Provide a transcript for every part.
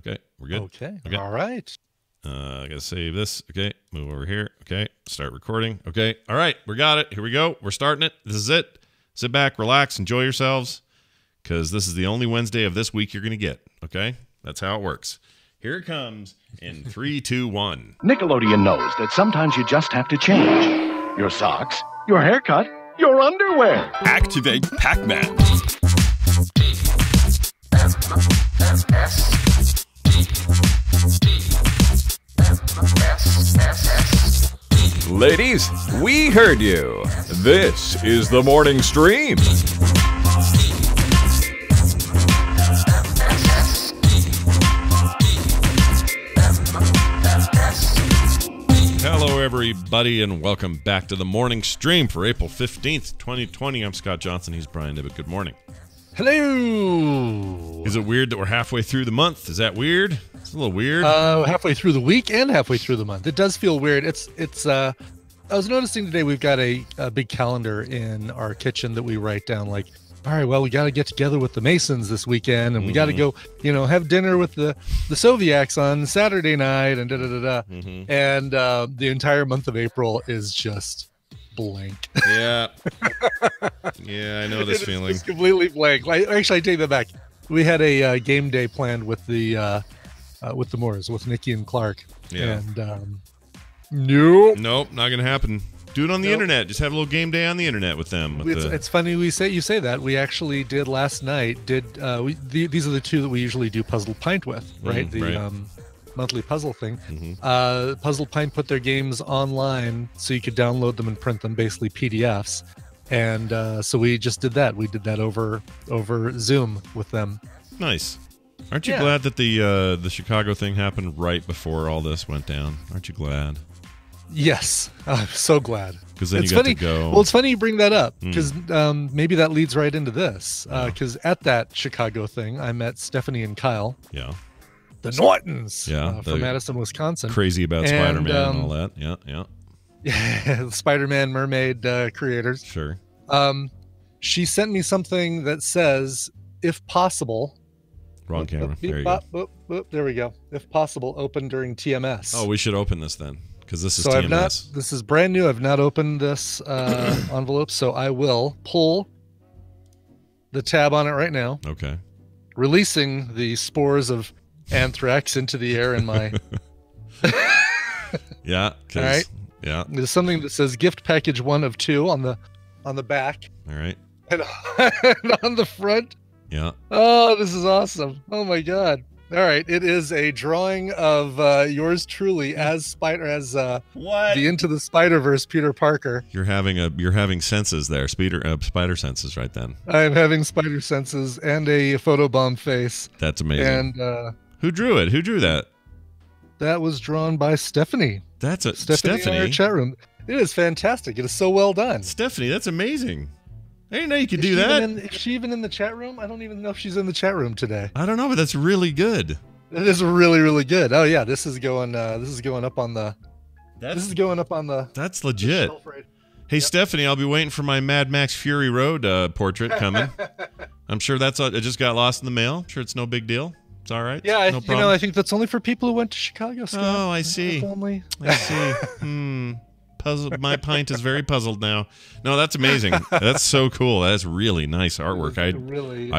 Okay, we're good. Okay. Okay. All right. I gotta save this. Okay, move over here. Okay, start recording. Okay, all right, we got it. Here we go. We're starting it. This is it. Sit back, relax, enjoy yourselves, because this is the only Wednesday of this week you're gonna get. Okay, that's how it works. Here it comes in 3, 2, 1. Nickelodeon knows that sometimes you just have to change your socks, your haircut, your underwear. Activate Pac-Man. Ladies, we heard you. This is the morning stream. Hello, everybody, and welcome back to the morning stream for April 15th, 2020. I'm Scott Johnson. He's Brian Nibbett. Good morning. Hello. Is it weird that we're halfway through the month? Is that weird? It's a little weird. Halfway through the week and halfway through the month. It does feel weird. I was noticing today we've got a big calendar in our kitchen that we write down like, all right, well, we got to get together with the Masons this weekend, and we got to go, have dinner with the Soviaks on Saturday night, and da-da-da-da. And the entire month of April is just blank. Yeah. Yeah, I know this feeling. It's completely blank. I take that back. We had a game day planned with the Moors, with Nikki and Clark. Yeah. And nope, not gonna happen. Do it on the internet. Just have a little game day on the internet with them. It's funny you say that. We actually did last night. These are the two that we usually do Puzzle Pint with, right? The monthly puzzle thing. Puzzle Pint put their games online so you could download them and print them, basically PDFs. And so we just did that. We did that over Zoom with them. Nice. Aren't you glad that the Chicago thing happened right before all this went down? Aren't you glad? Yes, I'm so glad. Because then you got to go. Well, it's funny you bring that up because maybe that leads right into this. Because at that Chicago thing, I met Stephanie and Kyle. Yeah. The Nortons. Yeah. From Madison, Wisconsin. Crazy about Spider-Man and all that. Yeah. Yeah, the Spider-Man mermaid creators. Sure. She sent me something that says, if possible. Wrong camera. There you go. There we go. If possible, open during TMS. Oh, we should open this then. Because this is TMS. This is brand new. I've not opened this envelope, so I will pull the tab on it right now. Okay. Releasing the spores of anthrax into the air in my... Yeah. All right. Yeah. There's something that says gift package 1 of 2 on the back. All right. And on the front. Yeah. Oh, this is awesome. Oh my God. All right, it is a drawing of yours truly as the Into the Spider-Verse Peter Parker. You're having senses there, spider senses right then. I'm having spider senses and a photobomb face. That's amazing. And who drew it? Who drew that? That was drawn by Stephanie. That's Stephanie in our chat room. It is fantastic. It is so well done. Stephanie, that's amazing. I didn't know you could do that. Is she even in the chat room? I don't even know if she's in the chat room today. I don't know, but that's really good. It is really, really good. Oh yeah, this is going up on the. That's legit. Hey Stephanie, I'll be waiting for my Mad Max Fury Road portrait coming. I'm sure it just got lost in the mail. I'm sure it's no big deal. It's all right. Yeah, no problem. I think that's only for people who went to Chicago. Scott. Oh, I see. I see. My pint is very puzzled now. No, that's amazing. That's so cool. That's really nice artwork. I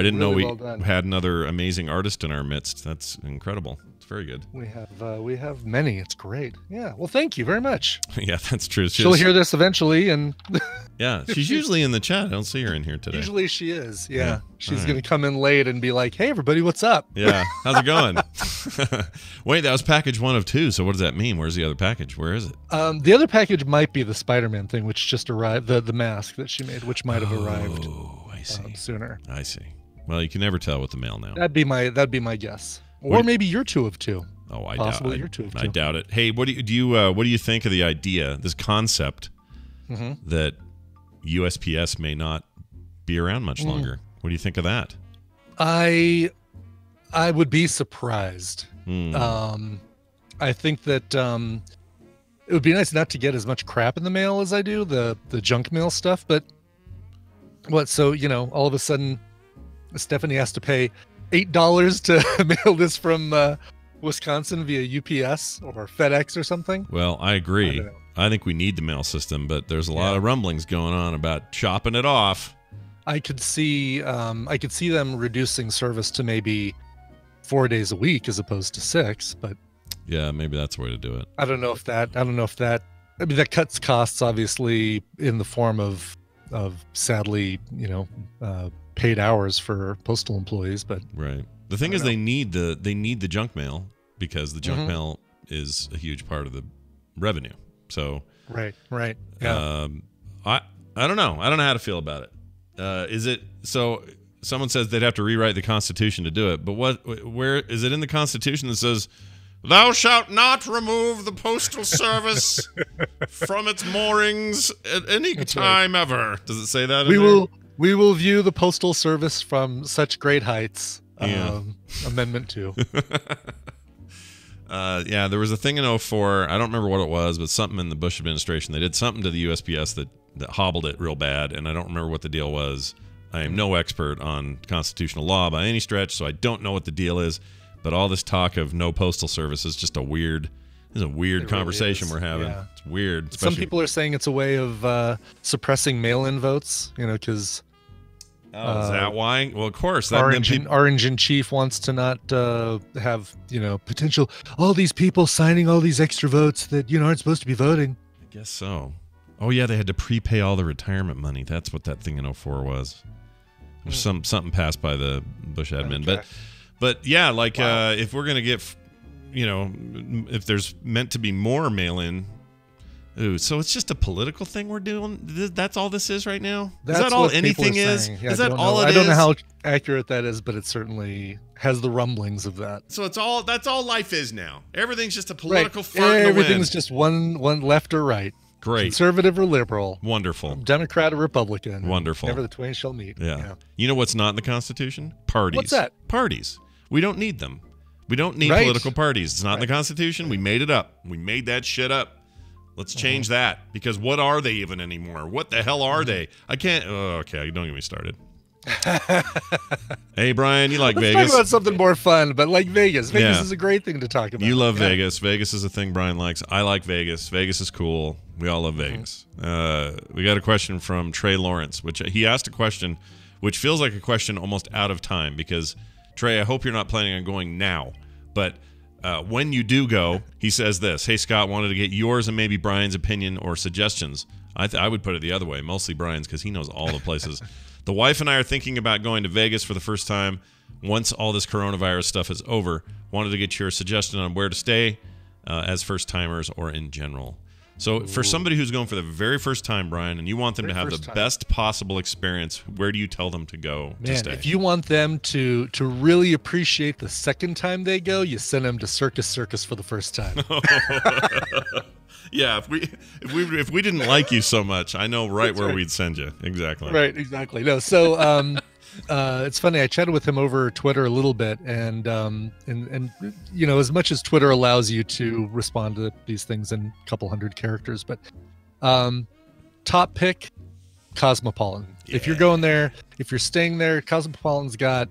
didn't know we had another amazing artist in our midst. That's incredible. It's very good. We have many. It's great. Yeah. Well, thank you very much. Yeah, that's true. She'll hear this eventually, and yeah, she's usually in the chat. I don't see her in here today. Usually she is. Yeah. She's gonna come in late and be like, "Hey, everybody, what's up?" Yeah. How's it going? Wait, that was package 1 of 2. So what does that mean? Where's the other package? Where is it? The other package might be the Spider-Man thing, which just arrived. The mask that she made, which might have arrived. I see. Sooner. I see. Well, you can never tell with the mail now. That'd be my guess. Or maybe you're 2 of 2. Oh, I Possibly you're 2 of 2. I doubt it. Hey, what do you think of the idea, this concept that USPS may not be around much longer? What do you think of that? I would be surprised. I think that it would be nice not to get as much crap in the mail as I do, the junk mail stuff. But so all of a sudden Stephanie has to pay $8 to mail this from Wisconsin via UPS or FedEx or something. Well, I agree. don't know. I think we need the mail system, but there's a lot of rumblings going on about chopping it off. I could see them reducing service to maybe 4 days a week as opposed to 6, but Yeah, maybe that's the way to do it. I don't know if that I mean, that cuts costs obviously in the form of sadly, paid hours for postal employees, but Right. The thing is, they need the junk mail because the junk mail is a huge part of the revenue. So right. Yeah. I don't know. I don't know how to feel about it. Is it so? Someone says they'd have to rewrite the Constitution to do it, but where is it in the Constitution that says, "Thou shalt not remove the postal service from its moorings at any time ever"? Does it say that? We will view the postal service from such great heights. Amendment 2. Yeah, there was a thing in 2004. I don't remember what it was, but something in the Bush administration. They did something to the USPS that hobbled it real bad, and I don't remember what the deal was. I am no expert on constitutional law by any stretch, so I don't know what the deal is. But all this talk of no postal service is just a weird conversation we're having. Yeah. It's weird. Some people are saying it's a way of suppressing mail-in votes, because... is that why? Well, of course. Our engine chief wants to not have, potential, all these people signing all these extra votes that, aren't supposed to be voting. I guess so. Oh, yeah, they had to prepay all the retirement money. That's what that thing in 2004 was. There's something passed by the Bush admin. Okay. But yeah, if we're going to get, if there's meant to be more mail-in, so it's just a political thing we're doing? That's all this is right now? Is that all anything is? Yeah, is that all it is? I don't know how accurate that is, but it certainly has the rumblings of that. So that's all life is now. Everything's just a political fart in the wind. Everything's just one left or right. Great. Conservative or liberal. Wonderful. Democrat or Republican. Wonderful. Never the twain shall meet. Yeah. You know what's not in the Constitution? Parties. What's that? Parties. We don't need them. We don't need political parties. It's not in the Constitution. We made it up. We made that shit up. Let's change that, because what are they even anymore? What the hell are they? I can't. Oh, okay, don't get me started. Hey, Brian, you like Vegas? Let's talk about something more fun, but like Vegas. Vegas is a great thing to talk about. You love Vegas. Vegas is a thing Brian likes. I like Vegas. Vegas is cool. We all love Vegas. We got a question from Trey Lawrence, which he asked a question which feels like a question almost out of time, because, Trey, I hope you're not planning on going now, but when you do go, he says this: "Hey, Scott, wanted to get yours and maybe Brian's opinion or suggestions." I would put it the other way, mostly Brian's, because he knows all the places. "The wife and I are thinking about going to Vegas for the first time once all this coronavirus stuff is over. Wanted to get your suggestion on where to stay as first-timers or in general." So for somebody who's going for the very first time, Brian, and you want them to have the best possible experience, where do you tell them to go to stay? If you want them to really appreciate the second time they go, you send them to Circus for the first time. Yeah, if we didn't like you so much, I know where we'd send you. Exactly. Right, exactly. No, so it's funny. I chatted with him over Twitter a little bit, and as much as Twitter allows you to respond to these things in a couple hundred characters, but top pick, Cosmopolitan. Yeah. If you're going there, if you're staying there, Cosmopolitan's got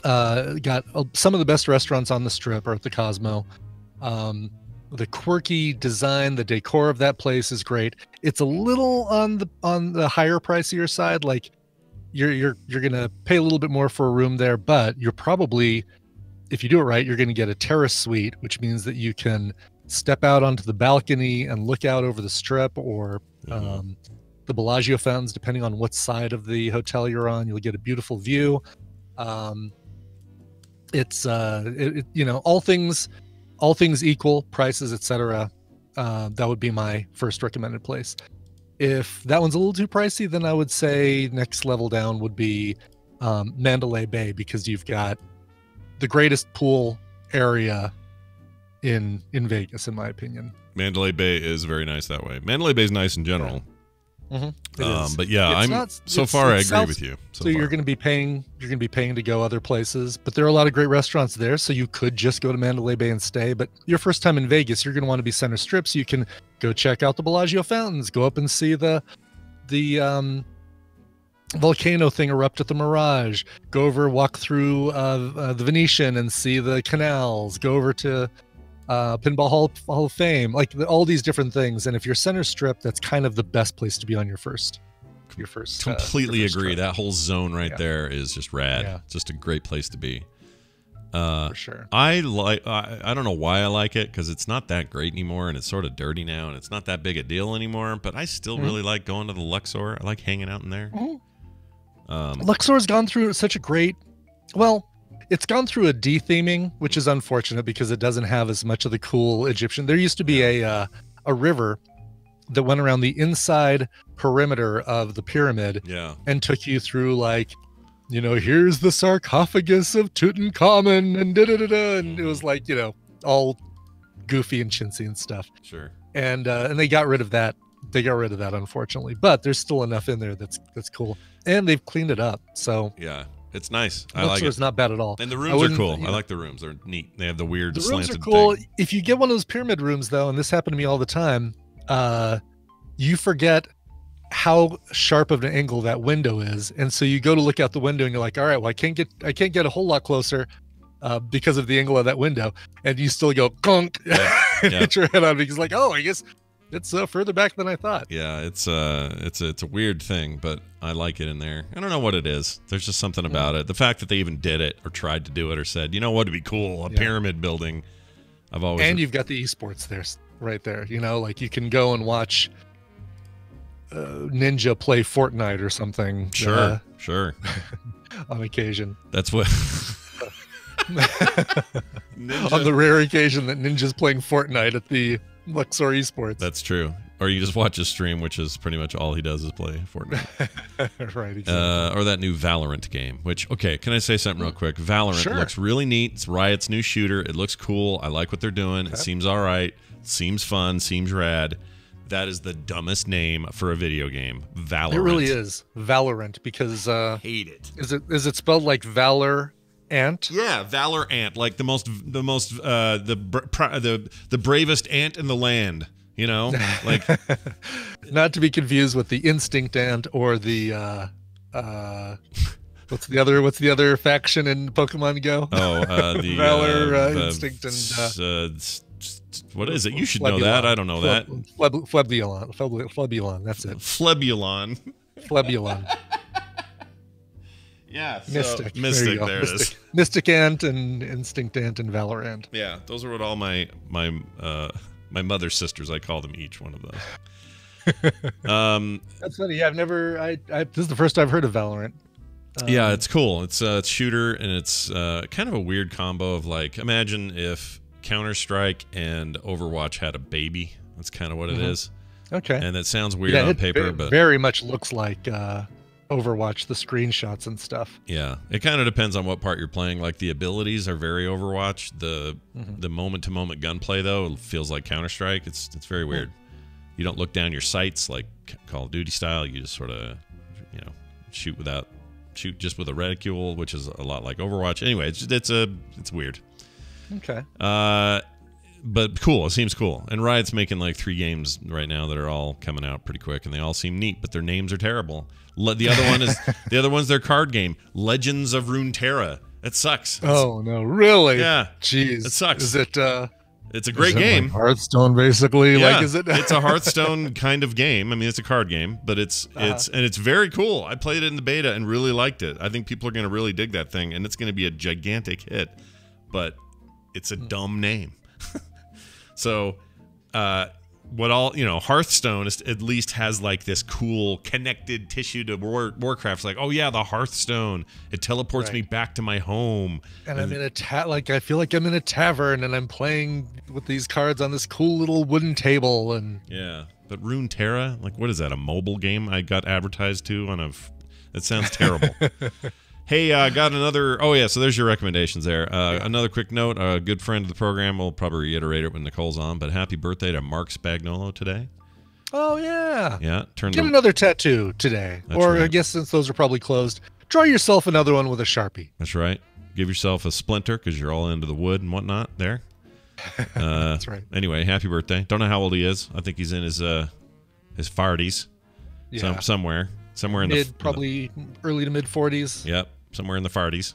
some of the best restaurants on the Strip are at the Cosmo. The quirky design, the decor of that place is great. It's a little on the higher pricier side. Like you're gonna pay a little bit more for a room there, but you're probably, if you do it right, you're gonna get a terrace suite, which means that you can step out onto the balcony and look out over the Strip or the Bellagio fountains, depending on what side of the hotel you're on. You'll get a beautiful view. It's all things equal, prices, etc. That would be my first recommended place. If that one's a little too pricey, then I would say next level down would be Mandalay Bay, because you've got the greatest pool area in Vegas, in my opinion. Mandalay Bay is very nice that way. Mandalay Bay is nice in general. Yeah. But yeah, I agree with you. So you're going to be paying to go other places, but there are a lot of great restaurants there. So you could just go to Mandalay Bay and stay. But your first time in Vegas, you're going to want to be center Strip, so you can go check out the Bellagio fountains, go up and see the volcano thing erupt at the Mirage. Go over, walk through the Venetian and see the canals. Go over to Pinball Hall of Fame, like all these different things. And if you're center strip, that's kind of the best place to be on your first. Completely agree. That whole zone right there is just rad. Yeah. Just a great place to be. For sure. I don't know why I like it, because it's not that great anymore, and it's sort of dirty now, and it's not that big a deal anymore. But I still really like going to the Luxor. I like hanging out in there. Luxor's gone through such a great, well, it's gone through a de-theming, which is unfortunate because it doesn't have as much of the cool Egyptian. There used to be a river that went around the inside perimeter of the pyramid, and took you through, like, you know, here's the sarcophagus of Tutankhamun, and da-da-da-da, and it was like, you know, all goofy and chintzy and stuff. Sure. And they got rid of that. They got rid of that, unfortunately, but there's still enough in there that's cool, and they've cleaned it up. So yeah, it's nice. I Luxor like it. is not bad at all. And the rooms are cool. You know, I like the rooms. They're neat. They have the weird the rooms slanted are cool. thing. If you get one of those pyramid rooms, though, and this happened to me all the time, you forget how sharp of an angle that window is, and so you go to look out the window and you're like, all right, well, I can't get a whole lot closer because of the angle of that window, and you still go conk and hit your head on because, like, oh, I guess it's further back than I thought. Yeah, it's a weird thing, but I like it in there. I don't know what it is. There's just something about it. The fact that they even did it or tried to do it or said, you know what, it'd be cool, a pyramid building. You've got the esports there, right there. You know, like you can go and watch Ninja play Fortnite or something. Sure. On occasion. That's what. On the rare occasion that Ninja's playing Fortnite at the Luxor Esports. That's true. Or you just watch his stream, which is pretty much all he does is play Fortnite. Right. Exactly. Or that new Valorant game, which, okay, can I say something real quick? Valorant looks really neat. It's Riot's new shooter. It looks cool. I like what they're doing. It seems all right. Seems fun. Seems rad. That is the dumbest name for a video game. Valorant. It really is. Valorant, because hate it. Is it spelled like Valor Ant? Yeah, Valor Ant, like the bravest ant in the land, you know? Like not to be confused with the Instinct Ant or the what's the other faction in Pokemon Go? Oh, the Valor, Instinct, and what is it? You should know that. I don't know that. Flebulon. That's it. Flebulon. Yeah. Mystic. Mystic. There it is. Mystic Ant and Instinct Ant and Valor Ant. Yeah, those are what all my mother's sisters. I call them each one of those. That's funny. Yeah, this is the first I've heard of Valorant. Yeah, it's cool. It's a shooter, and it's kind of a weird combo of, like, imagine if Counter-Strike and Overwatch had a baby. That's kind of what it is. Okay. And that sounds weird on paper, but very much looks like Overwatch, the screenshots and stuff. Yeah, it kind of depends on what part you're playing. Like, the abilities are very Overwatch. The moment-to-moment gunplay, though, feels like Counter-Strike. It's very weird. You don't look down your sights like Call of Duty style. You just sort of, you know, shoot just with a reticule, which is a lot like Overwatch. Anyway, it's weird. Okay. But cool. It seems cool. And Riot's making like 3 games right now that are all coming out pretty quick, and they all seem neat, but their names are terrible. The other one's their card game, Legends of Runeterra. It sucks. Oh no, really? Yeah. Jeez. It sucks. Is it? It's a great game. Like Hearthstone, basically. Yeah, like, is it? It's a Hearthstone kind of game. I mean, it's a card game, but it's very cool. I played it in the beta and really liked it. I think people are going to really dig that thing, and it's going to be a gigantic hit. But it's a dumb name. So, Hearthstone at least has like this cool connected tissue to Warcraft. It's like, oh yeah, the Hearthstone. It teleports me back to my home. And I'm in I feel like I'm in a tavern and I'm playing with these cards on this cool little wooden table. And yeah, but Runeterra, like, what is that? A mobile game I got advertised to on That sounds terrible. Hey, got another. Oh, yeah. So there's your recommendations there. Another quick note. A good friend of the program. We'll probably reiterate it when Nicole's on. But happy birthday to Mark Spagnolo today. Oh, yeah. Yeah. Get another tattoo today. Or I guess since those are probably closed, draw yourself another one with a Sharpie. That's right. Give yourself a splinter because you're all into the wood and whatnot there. That's right. Anyway, happy birthday. Don't know how old he is. I think he's in his 40s somewhere. somewhere in the probably early to mid 40s. Yep, somewhere in the farties.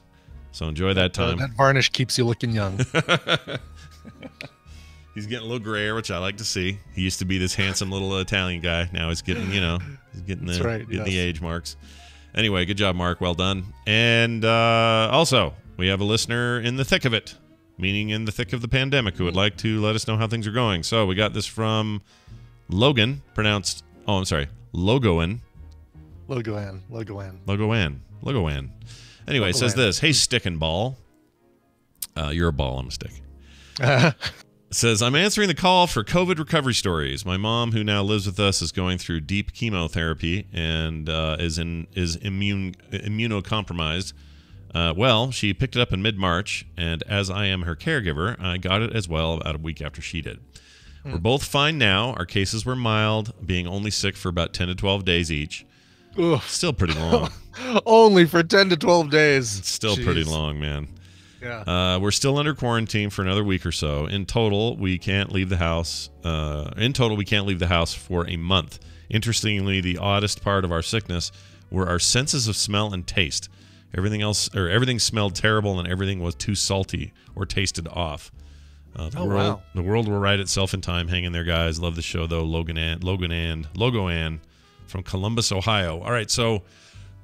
So enjoy that time. That varnish keeps you looking young. He's getting a little grayer, which I like to see. He used to be this handsome little Italian guy. Now he's getting, he's getting the age marks. Anyway, good job, Mark. Well done. And also, we have a listener in the thick of it, meaning in the thick of the pandemic, who would like to let us know how things are going. So we got this from Logan, pronounced, Logoan. Logoan. Anyway, it says this. Hey, stick and ball. You're a ball, I'm a stick. It says, I'm answering the call for COVID recovery stories. My mom, who now lives with us, is going through deep chemotherapy and is immunocompromised. Well, she picked it up in mid-March, and as I am her caregiver, I got it as well about a week after she did. We're both fine now. Our cases were mild, being only sick for about 10 to 12 days each. Ugh. Still pretty long. Only for 10 to 12 days. It's still pretty long, man. Yeah. We're still under quarantine for another week or so. In total, we can't leave the house. For a month. Interestingly, the oddest part of our sickness were our senses of smell and taste. Everything smelled terrible, and everything was too salty or tasted off. The world will right itself in time. Hang in there, guys. Love the show, though. Logoan from Columbus, Ohio. All right, so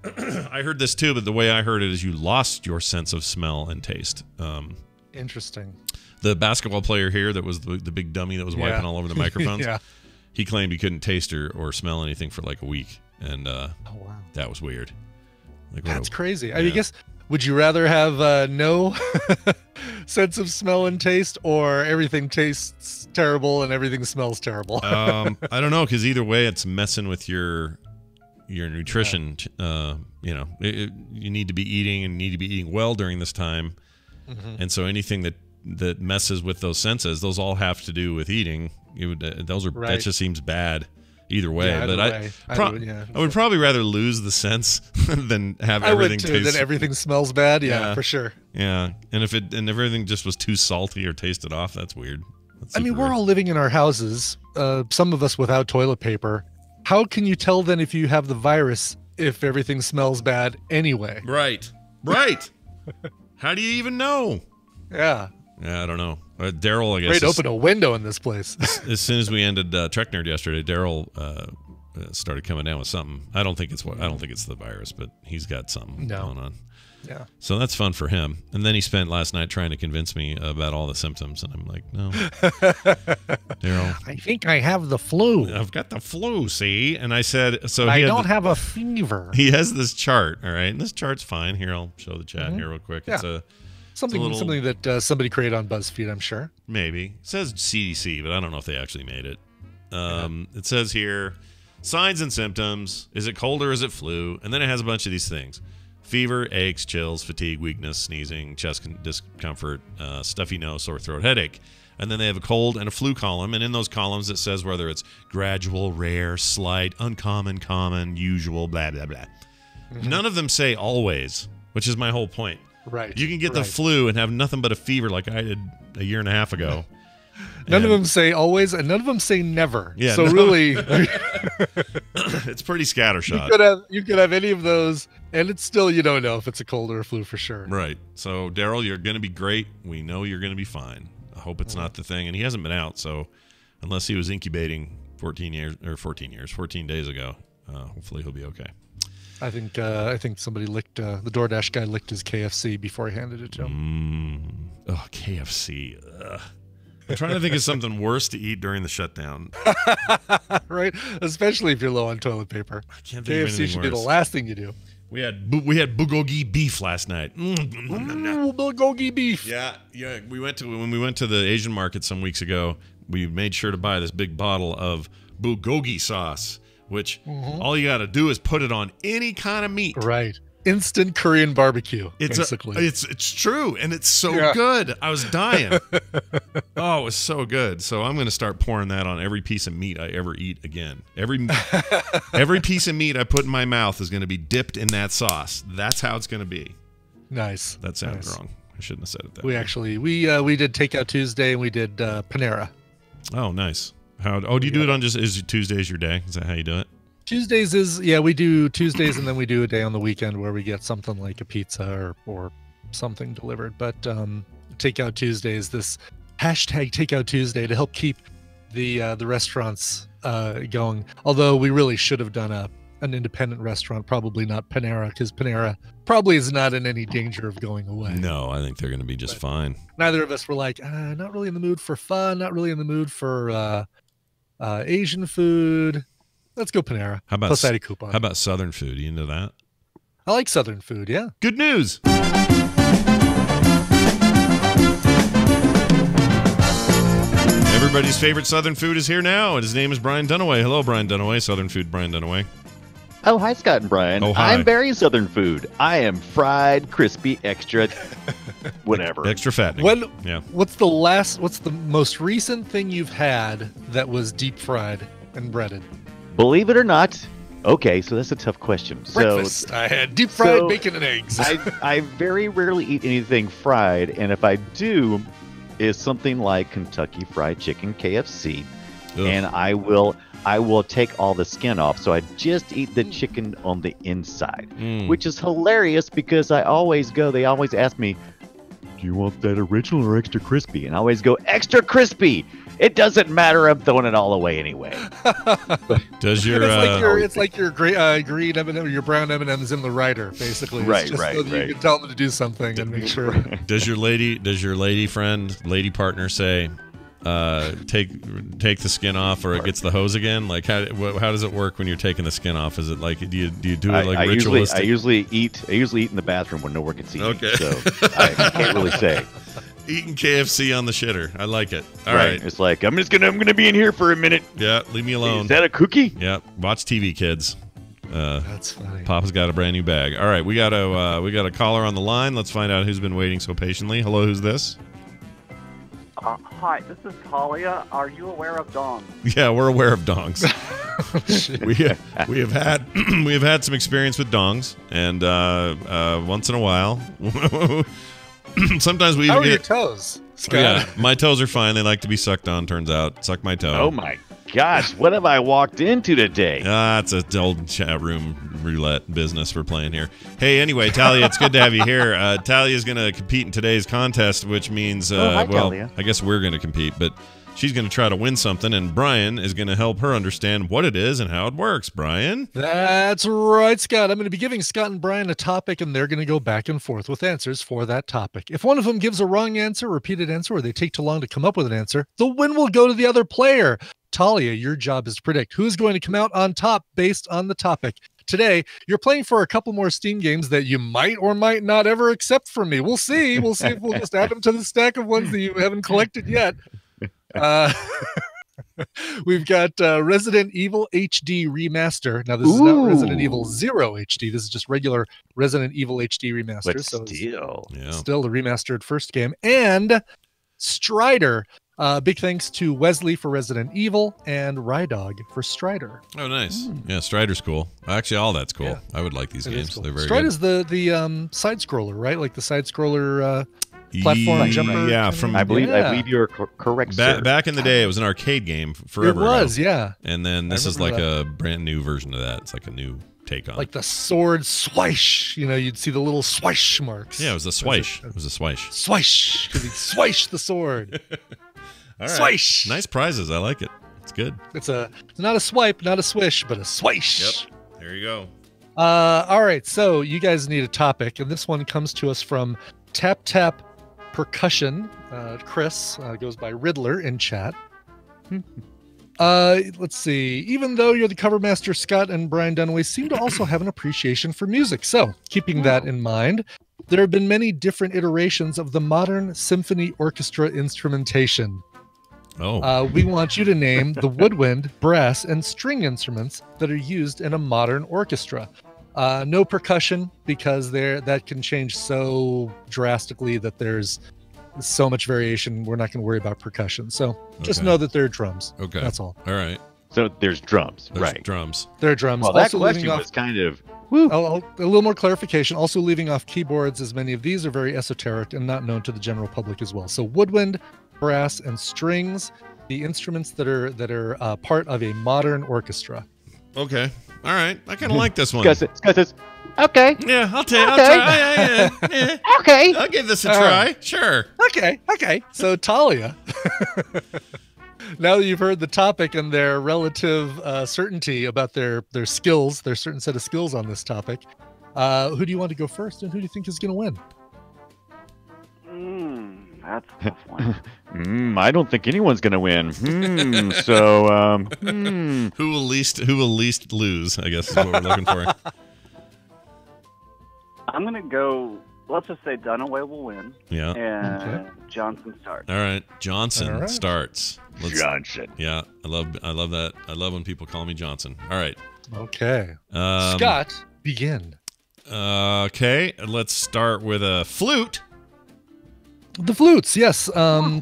I heard this too, but the way I heard it is you lost your sense of smell and taste. Interesting. The basketball player here that was the big dummy that was wiping all over the microphones, yeah. He claimed he couldn't taste or smell anything for like a week, and that was weird. That's crazy. I mean, I guess, would you rather have no sense of smell and taste, or everything tastes terrible and everything smells terrible? I don't know, because either way, it's messing with your nutrition. You need to be eating well during this time, and so anything that messes with those senses, those all have to do with eating. That just seems bad. Either way, I would probably rather lose the sense than have everything taste. Then everything smells bad. Yeah, for sure. Yeah, and if everything just was too salty or tasted off, that's weird. I mean, we're all living in our houses. Some of us without toilet paper. How can you tell then if you have the virus if everything smells bad anyway? Right. How do you even know? Yeah, I don't know. Daryl, I guess. Open a window in this place. As soon as we ended Trek Nerd yesterday, Daryl started coming down with something. I don't think it's the virus, but he's got something going on. Yeah. So that's fun for him. And then he spent last night trying to convince me about all the symptoms, and I'm like, no, Daryl. I think I have the flu. I've got the flu, see? And I said, so I don't have a fever. He has this chart, all right? And this chart's fine. Here, I'll show the chat here real quick. Yeah. It's something that somebody created on BuzzFeed, I'm sure. Maybe. It says CDC, but I don't know if they actually made it. It says here, signs and symptoms. Is it cold or is it flu? And then it has a bunch of these things. Fever, aches, chills, fatigue, weakness, sneezing, chest discomfort, stuffy nose, sore throat, headache. And then they have a cold and a flu column. And in those columns, it says whether it's gradual, rare, slight, uncommon, common, usual, blah, blah, blah. None of them say always, which is my whole point. Right. You can get the flu and have nothing but a fever like I did a year and a half ago. None of them say always, and none of them say never. Yeah, so really, it's pretty scattershot. You could have any of those, and it's still, you don't know if it's a cold or a flu for sure. Right. So, Daryl, you're going to be great. We know you're going to be fine. I hope it's not the thing. And he hasn't been out, so unless he was incubating 14 days ago, hopefully he'll be okay. I think somebody licked the DoorDash guy licked his KFC before he handed it to him. Oh, KFC. Ugh. I'm trying to think of something worse to eat during the shutdown. Right, especially if you're low on toilet paper. I can't think of anything KFC should worse. be the last thing you do. We had bulgogi beef last night. Bulgogi beef. Yeah. When we went to the Asian market some weeks ago, we made sure to buy this big bottle of bulgogi sauce, which all you got to do is put it on any kind of meat. Right. Instant Korean barbecue, basically. It's true, and it's so good. I was dying. Oh, it was so good. So I'm going to start pouring that on every piece of meat I ever eat again. Every piece of meat I put in my mouth is going to be dipped in that sauce. That's how it's going to be. Nice. That sounds wrong. I shouldn't have said it that way. We actually we did Takeout Tuesday, and we did Panera. Oh, nice. Do you do it on is Tuesday's your day? Is that how you do it? Tuesdays is we do Tuesdays, and then we do a day on the weekend where we get something like a pizza or something delivered. But Takeout Tuesdays, this hashtag Takeout Tuesday, to help keep the restaurants going. Although we really should have done an independent restaurant, probably not Panera, because Panera probably is not in any danger of going away. No, I think they're going to be just fine. Neither of us were like, not really in the mood for fun, not really in the mood for Asian food. Let's go Panera. How about plus add a coupon. How about Southern food? You into that? I like Southern food. Yeah. Good news. Everybody's favorite Southern food is here now, and his name is Brian Dunaway. Hello, Brian Dunaway. Southern food, Brian Dunaway. Oh, hi, Scott and Brian. Oh, hi. I'm very Southern food. I am fried, crispy, extra, whatever. Extra fattening. What's the most recent thing you've had that was deep fried and breaded? Believe it or not. Okay, so that's a tough question. Breakfast. I had deep fried bacon and eggs. I very rarely eat anything fried, and if I do, it's something like Kentucky Fried Chicken, KFC, and I will take all the skin off, so I just eat the chicken on the inside, which is hilarious because they always ask me, do you want that original or extra crispy? And I always go, extra crispy. It doesn't matter. I'm throwing it all away anyway. Does your it's like your green M&M, your brown M&Ms in the rider, basically. Right, so that you can tell them to do something and make sure. Does your lady partner say, take the skin off, or it gets the hose again? Like how does it work when you're taking the skin off? Is it like do you do it like ritualistic? I usually eat in the bathroom when no one can see me. Okay. So I can't really say. Eating KFC on the shitter. I like it. All right. It's like I'm gonna be in here for a minute. Yeah, leave me alone. Is that a cookie? Yeah. Watch TV, kids. That's funny. Papa's got a brand new bag. All right, we got a caller on the line. Let's find out who's been waiting so patiently. Hello, who's this? Hi, this is Talia. Are you aware of dongs? Yeah, we're aware of dongs. we have had some experience with dongs, and once in a while, sometimes we even How are your toes, Scott? Yeah, my toes are fine. They like to be sucked on. Turns out, suck my toe. Oh my gosh, what have I walked into today? It's an old chat room roulette business we're playing here. Hey, anyway, Talia, it's good to have you here. Talia is going to compete in today's contest, which means, hi, Talia. I guess we're going to compete, but she's going to try to win something, and Brian is going to help her understand what it is and how it works. Brian? That's right, Scott. I'm going to be giving Scott and Brian a topic, and they're going to go back and forth with answers for that topic. If one of them gives a wrong answer, repeated answer, or they take too long to come up with an answer, the win will go to the other player. Talia, your job is to predict who's going to come out on top based on the topic. Today, you're playing for a couple more Steam games that you might or might not ever accept from me. We'll see. We'll see if we'll just add them to the stack of ones that you haven't collected yet. We've got Resident Evil HD Remaster. Now, this is not Resident Evil 0 HD. This is just regular Resident Evil HD Remaster. But so still the remastered first game. And Strider. Big thanks to Wesley for Resident Evil and Rydog for Strider. Oh, nice. Yeah, Strider's cool. Actually, all that's cool. Yeah. I would like these games. Cool. They're very Strider's good. the side scroller, right? Like the side scroller platform jumper. Yeah, I believe you're correct. Back in the day, it was an arcade game forever. It was, ago. yeah. And then this is like a brand new version of that. It's like a new take on like the sword swish. You'd see the little swish marks. Yeah, it was a swish. It was a swish. Swish, because he swished the sword. All right. Swish. Nice prizes. I like it. It's good. It's not a swipe, not a swish, but a swish. Yep. There you go. All right. So you guys need a topic, and this one comes to us from Tap Tap Percussion. Chris goes by Riddler in chat. Let's see. Even though you're the cover master, Scott and Brian Dunaway seem to also have an appreciation for music. So, keeping that in mind, there have been many different iterations of the modern symphony orchestra instrumentation. We want you to name the woodwind, brass, and string instruments that are used in a modern orchestra. No percussion, because that can change so drastically that there's so much variation. We're not going to worry about percussion. So just know that there are drums. Okay. That's all. All right. So there's drums, right? Drums. There are drums. Well, that question was kind of... A little more clarification. Also leaving off keyboards, as many of these are very esoteric and not known to the general public as well. So woodwind, brass, and strings, the instruments that are part of a modern orchestra. Okay. All right. I kind of like this one. Scott says, okay. Yeah, I'll try. Yeah. Okay. I'll give this a try. Sure. Okay. So Talia, now that you've heard the topic and their relative certainty about their skills, their certain set of skills on this topic, who do you want to go first, and who do you think is going to win? That's a tough one. I don't think anyone's gonna win. So, Who will least lose? I guess is what we're looking for. I'm gonna go. Let's just say Dunaway will win. Yeah. And Johnson starts. All right. Johnson starts. Johnson. Yeah. I love that. I love when people call me Johnson. All right. Okay. Scott, begin. Okay. Let's start with a flute. The flutes, yes. The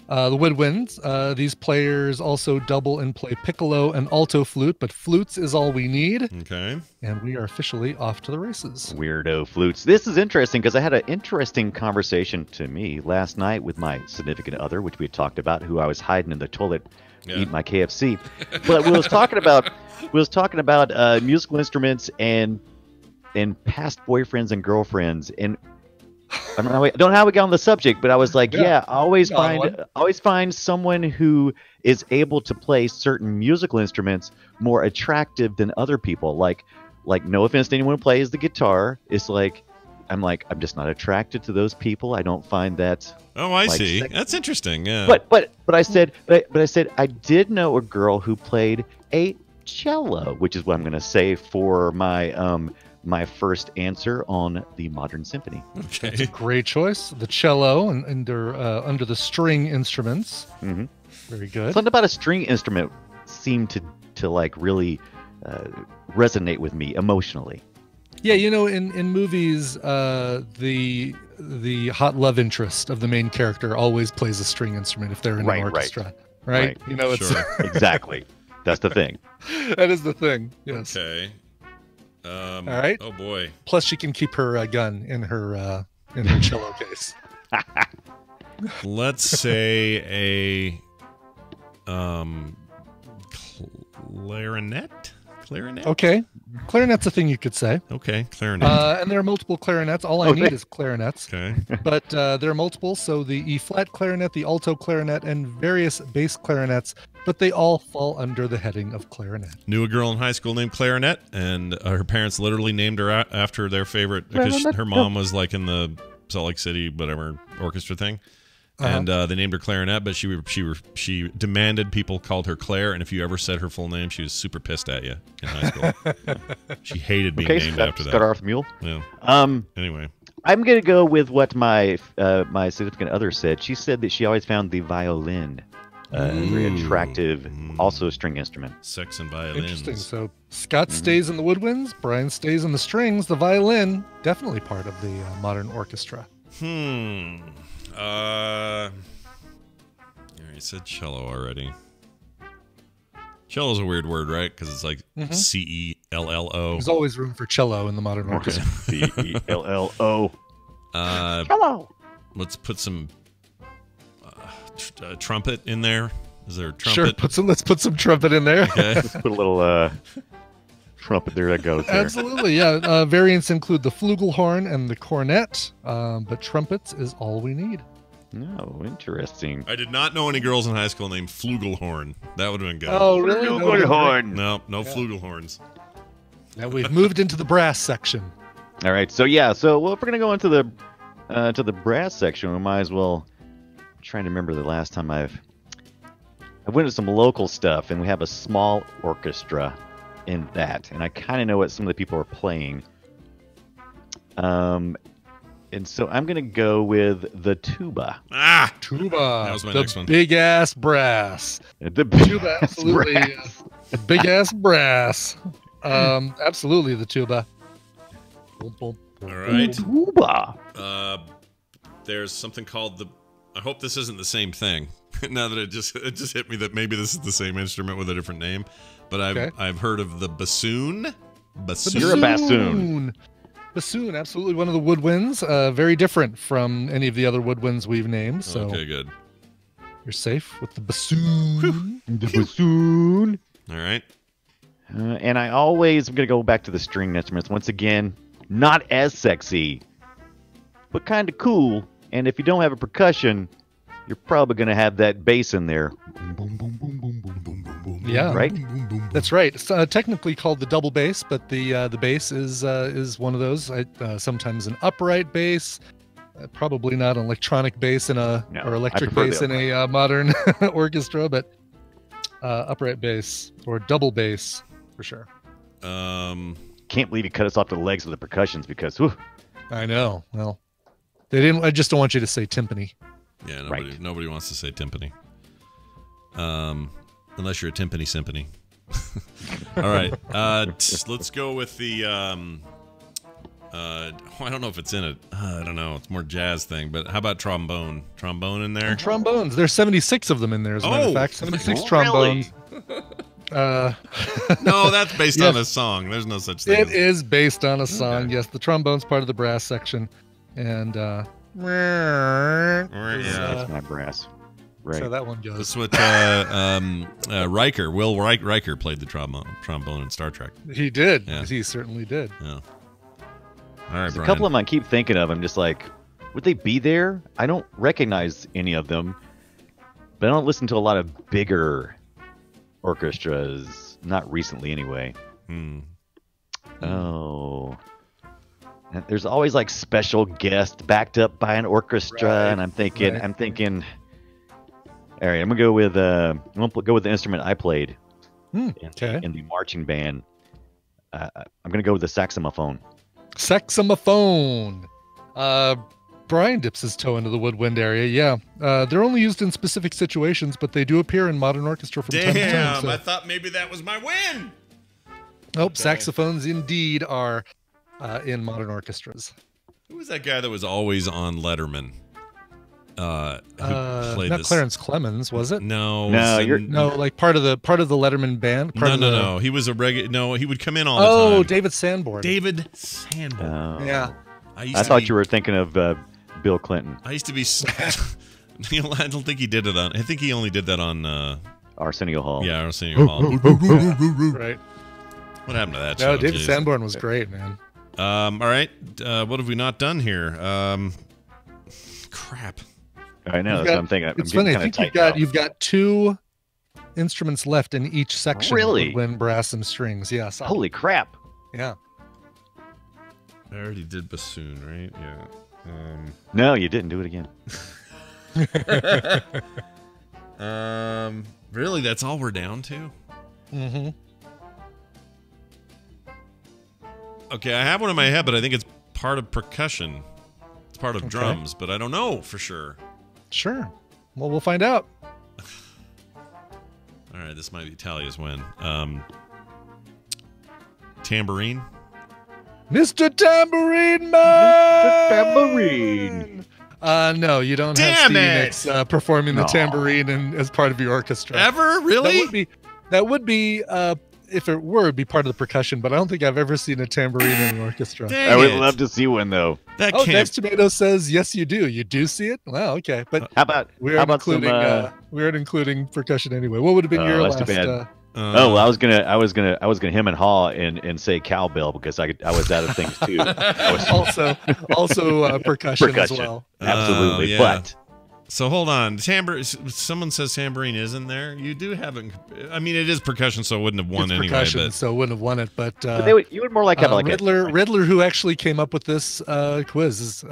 woodwinds. These players also double and play piccolo and alto flute, but flutes is all we need. Okay. And we are officially off to the races. Weirdo flutes. This is interesting because I had an interesting conversation to me last night with my significant other, which we had talked about, who I was hiding in the toilet eating my KFC. But we was talking about musical instruments and past boyfriends and girlfriends, and I don't know how we got on the subject, but I was like, I always find someone who is able to play certain musical instruments more attractive than other people. Like no offense to anyone who plays the guitar, it's like I'm just not attracted to those people. I don't find that. Oh, I see. That's interesting. Yeah. But I said I did know a girl who played a cello, which is what I'm going to say for my first answer on the modern symphony. Okay. It's a great choice. The cello and they're under the string instruments. Mm-hmm. Very good. Something about a string instrument seemed to like really resonate with me emotionally. Yeah, in movies, the hot love interest of the main character always plays a string instrument if they're in an orchestra. Right? It's sure. Exactly. That's the thing. That is the thing. Yes. Okay. All right. Oh boy. Plus, she can keep her gun in her cello case. Let's say a clarinet. Okay. Clarinet's a thing you could say. Okay, clarinet. And there are multiple clarinets. All I need is clarinets. Okay. But there are multiple. So the E-flat clarinet, the alto clarinet, and various bass clarinets. But they all fall under the heading of clarinet. Knew a girl in high school named Clarinet, and her parents literally named her after their favorite, because her mom was like in the Salt Lake City whatever orchestra thing. And they named her Clarinet, but she demanded people called her Claire, and if you ever said her full name, she was super pissed at you in high school. She hated being named after that. Scott Arth Mule. Yeah. Anyway, I'm gonna go with what my significant other said. She said that she always found the violin very attractive, also a string instrument. Sex and violins. Interesting. So Scott stays in the woodwinds, Brian stays in the strings. The violin, definitely part of the modern orchestra. You said cello already. Cello's a weird word, right? Because it's like C-E-L-L-O. There's always room for cello in the modern orchestra. C-E-L-L-O. Cello. Let's put some trumpet in there. Is there a Sure, trumpet? let's put some trumpet in there. Okay. Let's put a little trumpet there that goes there. Absolutely, yeah. Variants include the flugelhorn and the cornet, but trumpets is all we need. No, interesting. I did not know any girls in high school named Flugelhorn. That would have been good. Oh, really? Flugelhorn. No flugelhorns. Now we've moved into the brass section. All right, so if we're gonna go into the brass section, we might as well trying to remember the last time I went to some local stuff, and we have a small orchestra in that, and I kind of know what some of the people are playing. And so I'm going to go with the tuba. Tuba. That was my next one. Big ass brass. The Tuba, absolutely. Big ass brass. Absolutely the tuba. All right. Tuba. There's something called I hope this isn't the same thing. Now that it just hit me that maybe this is the same instrument with a different name, but I've heard of the bassoon. Bassoon. You're a bassoon. Bassoon, absolutely one of the woodwinds. Very different from any of the other woodwinds we've named. So okay, good. You're safe with the bassoon. The bassoon. All right. And I always am going to go back to the string instruments. Once again, not as sexy, but kind of cool. And if you don't have a percussion, you're probably going to have that bass in there. Yeah, Right? That's right. It's technically called the double bass, but the bass is one of those. Sometimes an upright bass, probably not an electronic bass or electric prefer bass the in a modern orchestra, but upright bass or double bass for sure. Can't believe you cut us off the legs with the percussions because, whew, I know. Well, they didn't. I just don't want you to say timpani. Yeah, Right. nobody wants to say timpani. Unless you're a timpani symphony. All right, let's go with the. I don't know if it's in it. I don't know. It's more jazz thing. But how about trombone? Trombone in there? And trombones. There's 76 of them in there, as a matter of fact. 76 trombones. No, that's based on a song. There's no such thing. It is based on a song. Yes, the trombone's part of the brass section, and that's my brass. Right. so that one goes. That's what Riker, Will Riker played the trombone in Star Trek. He did. Yeah. He certainly did. Yeah. All right, There's Brian. a couple of them I keep thinking of. I'm just like, would they be there? I don't recognize any of them, but I don't listen to a lot of bigger orchestras. Not recently, anyway. Oh. And there's always like special guest backed up by an orchestra, Right, and I'm thinking. All right, I'm gonna go with the instrument I played Okay. in the marching band. I'm gonna go with the saxophone. Saxophone. Brian dips his toe into the woodwind area. Yeah. They're only used in specific situations, but they do appear in modern orchestra from time to time. Damn, So. I thought maybe that was my win. Nope, saxophones indeed are in modern orchestras. Who was that guy that was always on Letterman? Who played Not this? Clarence Clemens, was it? No, No, it was you're- No, like part of the Letterman band. no. He was a regular. No, he would come in all the Oh, time. David Sanborn. David Sanborn. Yeah. I thought you were thinking of Bill Clinton. I used to be. I don't think he did it on. I think he only did that on. Arsenio Hall. Yeah, Arsenio Hall. Right. What happened to that No, show? David Jeez. Sanborn was great, man. All right. What have we not done here? Crap. I know. You've That's got- what I'm thinking. I'm It's getting funny. I kinda think tight now. you've got 2 instruments left in each section. Really? When brass and strings. Yes. Holy crap! Yeah. I already did bassoon, right? Yeah. No, you didn't do it again. Really, that's all we're down to? Mm-hmm. Okay, I have one in my head, but I think it's part of percussion. It's part of drums, but I don't know for sure. Sure. Well, we'll find out. All right, this might be Talia's win. Tambourine. Mr. Tambourine Man! Tambourine. No, you don't Damn have Stevie it! Nicks performing the Aw. tambourine as part of your orchestra. Ever? Really? That would be if it were, it'd be part of the percussion, but I don't think I've ever seen a tambourine in an orchestra. Dang I would it. love to see one though. That Oh, can't. Next Tomato says, yes, you do. You do see it? Wow, okay. But How about we how aren't about some? including, we aren't including percussion anyway. What would have been Oh, your that's last? too bad. well, I was gonna hem and haw and say cowbell because I was out of things too. I was- also percussion as Percussion. well. Absolutely, yeah. but So hold on. Someone says tambourine is in there. You do have it. I mean, it is percussion, so it wouldn't have won It's anyway. percussion, But so wouldn't have won it. But you would more like have like Riddler, who actually came up with this quiz,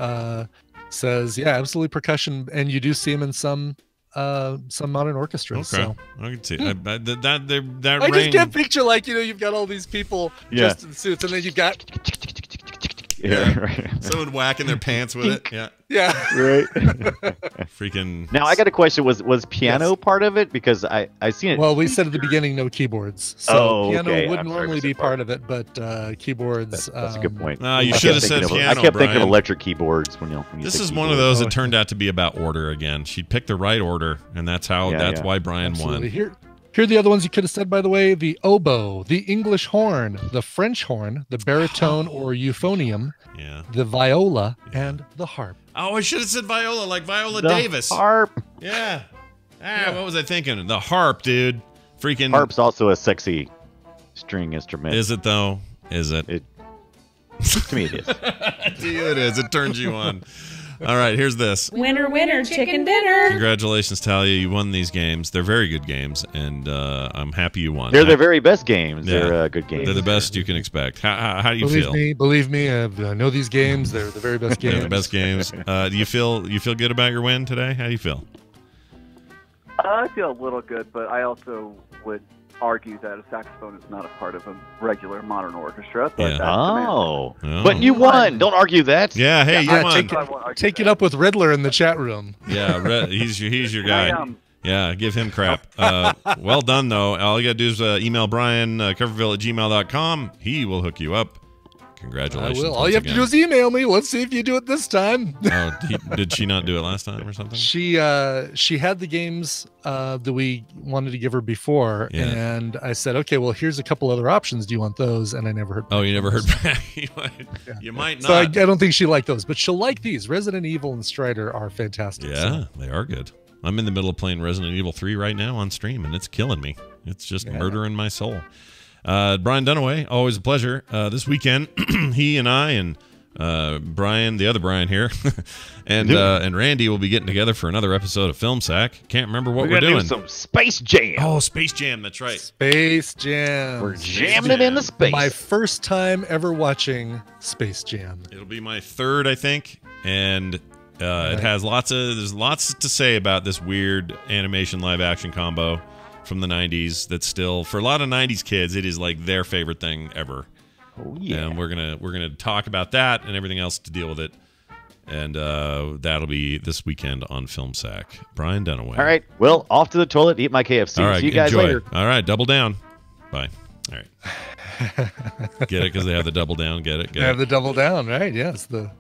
says, yeah, absolutely percussion, and you do see him in some modern orchestras. okay, So. I can see that I just range. can't picture you've got all these people Yeah. dressed in suits, and then you've got yeah, right. Someone whacking their pants with it. Yeah, right. freaking. Now I got a question. Was piano Yes. part of it? Because I seen it. Well, we said at the beginning no keyboards, so Oh, piano okay. would I'm sorry, normally missed be that part. part of it, but keyboards. That's a good point. You I should kept have said thinking of- piano. I kept thinking of Brian. electric keyboards when you This think is one of keyboard. those Oh, that turned out to be about order again. She picked the right order, and that's how. Yeah, that's yeah. why Brian Absolutely. won. Here are the other ones you could have said, by the way: the oboe, the English horn, the French horn, the baritone or euphonium, Yeah. the viola, and the harp. Oh, I should have said viola, like Viola The Davis. Harp. Yeah. What was I thinking? The harp, dude. Freaking. Harp's also a sexy string instrument. Is it though? Is it? To me, it is. To you it is. It turns you on. All right, here's this. Winner, winner, chicken dinner. Congratulations, Talia. You won these games. They're very good games, and I'm happy you won. They're the very best games. Yeah. They're good games. They're the best you can expect. How do you feel? Believe me, I know these games. They're the very best games. They're the best games. Do you feel good about your win today? How do you feel? I feel a little good, but I also would argue that a saxophone is not a part of a regular modern orchestra. But Yeah. Oh. Oh. But you won. Don't argue that. Yeah, hey, you won. Take it up with Riddler in the chat room. Yeah, he's your guy. Yeah, give him crap. Well done, though. All you got to do is email Brian, coverville@gmail.com. He will hook you up. Congratulations. I will. All you have to do is email me. Let's see if you do it this time. Oh, did she not do it last time or something? She had the games that we wanted to give her before, and I said, okay, well, here's a couple other options. Do you want those? And I never heard back. Oh, you never heard back. You might not. So I don't think she liked those, but she'll like these. Resident Evil and Strider are fantastic. Yeah, they are good. I'm in the middle of playing Resident Evil 3 right now on stream, and it's killing me. It's just murdering my soul. Brian Dunaway, always a pleasure. This weekend, he and I and Brian, the other Brian here, and Randy will be getting together for another episode of Film Sack. Can't remember what we're doing. Do some Space Jam. Oh, Space Jam, that's right. Space Jam. We're jamming it in the space. My first time ever watching Space Jam. It'll be my third, I think, and it has there's lots to say about this weird animation live action combo from the 90s that's still, for a lot of 90s kids, it is like their favorite thing ever. Oh yeah. And we're gonna talk about that and everything else to deal with it. And that'll be this weekend on Film Sack. Brian Dunaway. All right. Well, off to the toilet, eat my KFC. All right, See you guys enjoy. later. All right, double down. Bye. All right. Get it? Because they have the double down. Get it? They have the double down, right? Yes, the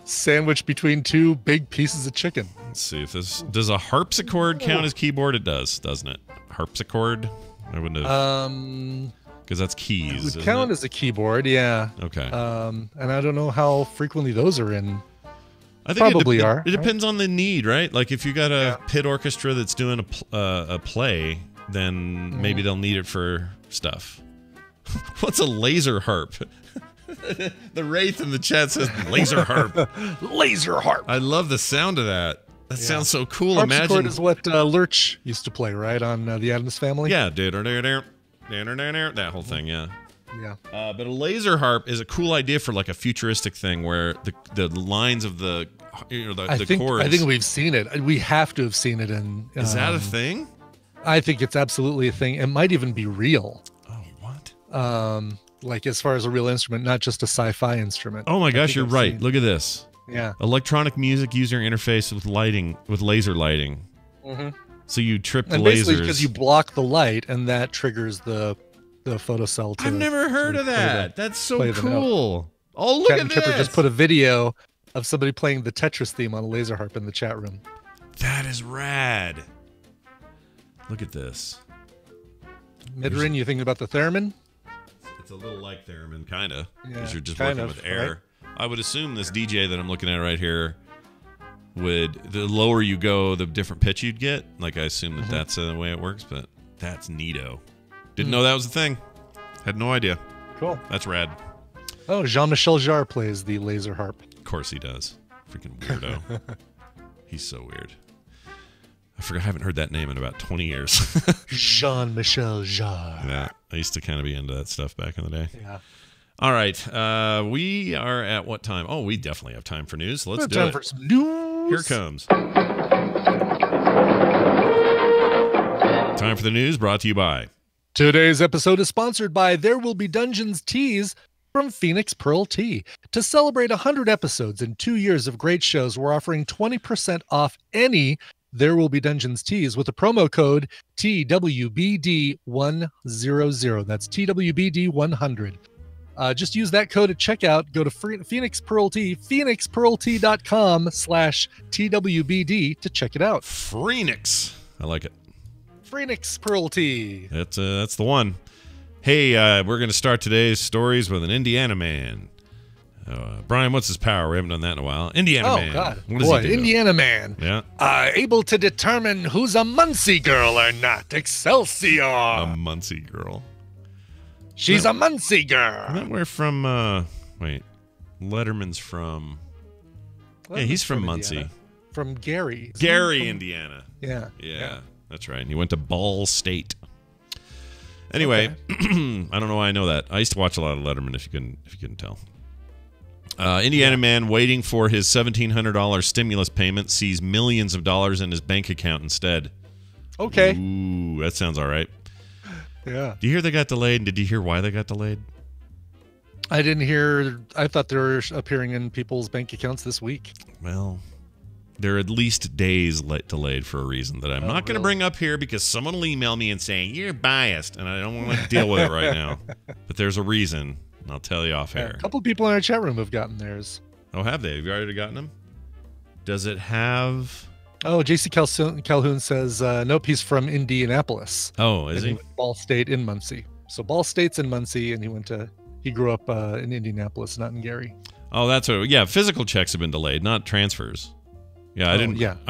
sandwich between two big pieces of chicken. Let's see if this does a harpsichord count as keyboard. It does, doesn't it? Harpsichord. I wouldn't have. Because that's keys. It would count as a keyboard, yeah. Okay. And I don't know how frequently those are in. I think probably are. It depends on the need, right? Like if you got a pit orchestra that's doing a play, then maybe they'll need it for stuff. What's a laser harp? The Wraith in the chat says laser harp. Laser harp. I love the sound of that. That sounds so cool. Harpsichord Imagine is what Lurch used to play, right, on the Addams Family. Yeah, that whole thing. Yeah. Yeah. But a laser harp is a cool idea for like a futuristic thing where the lines of the chords. I think we've seen it. We have to have seen it in. Is that a thing? I think it's absolutely a thing. It might even be real. Oh, what? Like as far as a real instrument, not just a sci-fi instrument. Oh my gosh, you're right. Look at this. Yeah. Electronic music user interface with lighting, with laser lighting. Mm-hmm. So you trip the and lasers. basically because you block the light, and that triggers the photocell. I've never heard of that. That's so cool. Oh, look Captain at Chipper this. just put a video of somebody playing the Tetris theme on a laser harp in the chat room. That is rad. Look at this. Midrin, you thinking about the theremin? It's a little like theremin, kind of, Yeah, because you're just kind working of, with air. Right? I would assume this DJ that I'm looking at right here the lower you go, the different pitch you'd get. Like I assume that that's the way it works, but that's neato. Didn't know that was a thing. Had no idea. Cool. That's rad. Oh, Jean-Michel Jarre plays the laser harp. Of course he does. Freaking weirdo. He's so weird. I haven't heard that name in about 20 years. Jean-Michel Jarre. Yeah, I used to kind of be into that stuff back in the day. Yeah. All right, we are at what time? Oh, we definitely have time for news. So let's do it. Time for some news. Here comes. Time for the news, brought to you by. Today's episode is sponsored by There Will Be Dungeons Teas from Phoenix Pearl Tea. To celebrate 100 episodes and 2 years of great shows, we're offering 20% off any There Will Be Dungeons teas with the promo code TWBD100. That's TWBD100. Just use that code at checkout. Go to Phoenix Pearl Tea, phoenixpearltea.com/TWBD to check it out. Phoenix. I like it. Phoenix Pearl Tea. That's the one. Hey, we're going to start today's stories with an Indiana man. Brian, what's his power? We haven't done that in a while. Indiana man. Oh, God. What does Boy, he do? Indiana man. Yeah. Able to determine who's a Muncie girl or not. Excelsior. A Muncie girl. She's a Muncie Isn't girl. that where from? Wait, Letterman's from. Yeah, he's from Muncie. Indiana. From Gary. Gary, Indiana. Yeah. Yeah, that's right. And he went to Ball State. Anyway, I don't know why I know that. I used to watch a lot of Letterman. If you couldn't tell. Indiana man waiting for his $1,700 stimulus payment sees millions of dollars in his bank account instead. Okay. Ooh, that sounds all right. Yeah. Do you hear they got delayed? And did you hear why they got delayed? I didn't hear. I thought they were appearing in people's bank accounts this week. Well, they're at least days delayed for a reason that I'm not going to bring up here because someone will email me and say, you're biased, and I don't want to deal with it right now. But there's a reason, and I'll tell you off air. A couple of people in our chat room have gotten theirs. Oh, have they? Have you already gotten them? Does it have... Oh, JC Calhoun says, nope, he's from Indianapolis. Oh, is And he? went to Ball State in Muncie. So Ball State's in Muncie, and he grew up in Indianapolis, not in Gary. Oh, that's what... Yeah, physical checks have been delayed, not transfers. Yeah, I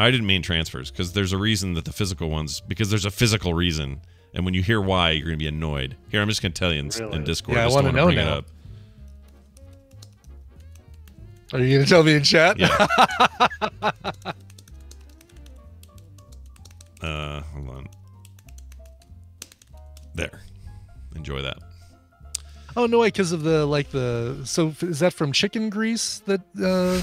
didn't mean transfers because there's a reason that the physical ones, because there's a physical reason. And when you hear why, you're going to be annoyed. Here, I'm just going to tell you in Discord. Yeah, I want to know now. Are you going to tell me in chat? Yeah. Hold on. There. Enjoy that. Oh no way, because of so is that from chicken grease that